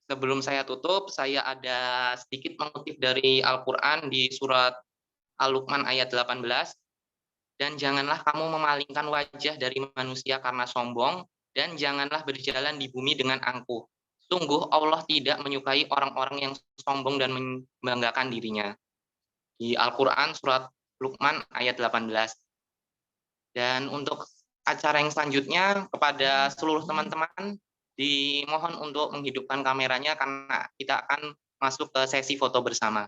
Sebelum saya tutup, saya ada sedikit mengutip dari Al-Quran di surat Al-Luqman ayat 18. Dan janganlah kamu memalingkan wajah dari manusia karena sombong, dan janganlah berjalan di bumi dengan angkuh. Sungguh Allah tidak menyukai orang-orang yang sombong dan membanggakan dirinya. Di Al-Quran surat Luqman ayat 18. Dan untuk acara yang selanjutnya, kepada seluruh teman-teman dimohon untuk menghidupkan kameranya karena kita akan masuk ke sesi foto bersama.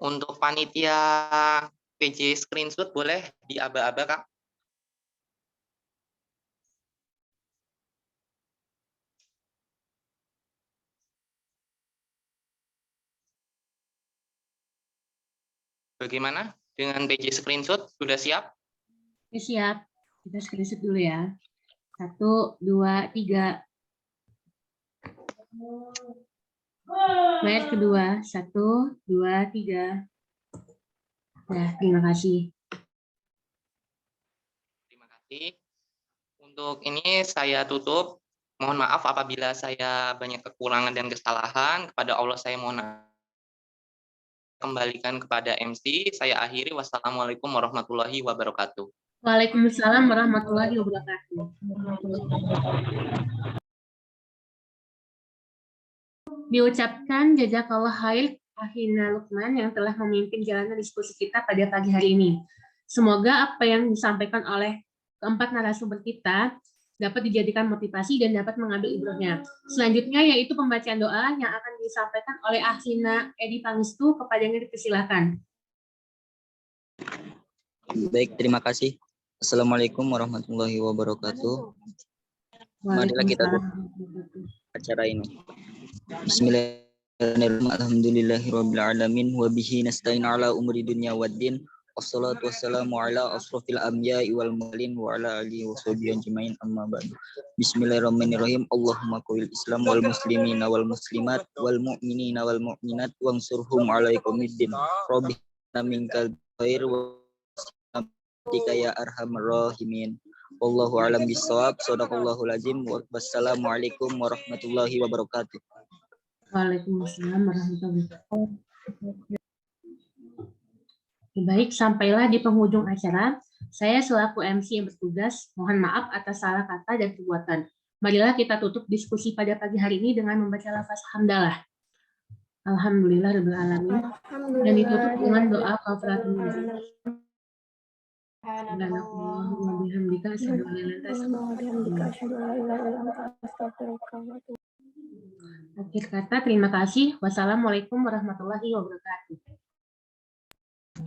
Untuk panitia PJ screenshot boleh diaba-aba, Kak. Bagaimana dengan PJ screenshot? Sudah siap? Siap. Kita screenshot dulu ya. 1, 2, 3. Slide kedua. 1, 2, 3. Nah, terima kasih. Terima kasih. Untuk ini saya tutup. Mohon maaf apabila saya banyak kekurangan dan kesalahan. Kepada Allah saya mohon kembalikan kepada MC. Saya akhiri. Wassalamualaikum warahmatullahi wabarakatuh. Waalaikumsalam warahmatullahi wabarakatuh. Diucapkan jazakallah khair Akhina Luqman yang telah memimpin jalannya diskusi kita pada pagi hari ini. Semoga apa yang disampaikan oleh keempat narasumber kita dapat dijadikan motivasi dan dapat mengambil ibrahnya. Selanjutnya yaitu pembacaan doa yang akan disampaikan oleh Akhina Edi Pangestu. Kepadanya dipersilakan. Baik, terima kasih. Assalamualaikum warahmatullahi wabarakatuh. Marilah kita tutup acara ini. Bismillahirrahmanirrahim. Alhamdulillahirrabbilalamin. Wa bihi nasta'in ala umuri dunya waddin. Wassalatu wassalamu ala asrofil anbiya'i wal mursalin wa ala alihi wa sahbihi ajmain amma ba'du. Bismillahirrahmanirrahim. Allahumma qawil islam wal muslimina wal muslimat wal mu'minina wal mu'minat wansurhum ala iqamiddin. Rabbi minkal khair wa tika ya arhamar rahimin. Wallahu a'lam bishawab. Shadaqallahul azim. Wassalamualaikum warahmatullahi wabarakatuh. Waalaikumsalam warahmatullahi wabarakatuh. Baik, sampailah di penghujung acara. Saya selaku MC yang bertugas, mohon maaf atas salah kata dan perbuatan. Marilah kita tutup diskusi pada pagi hari ini dengan membaca lafaz hamdalah. Alhamdulillahirabbil alamin. Dan ditutup dengan doa kafaratul majlis. Akhir kata, terima kasih. Wassalamualaikum warahmatullahi wabarakatuh.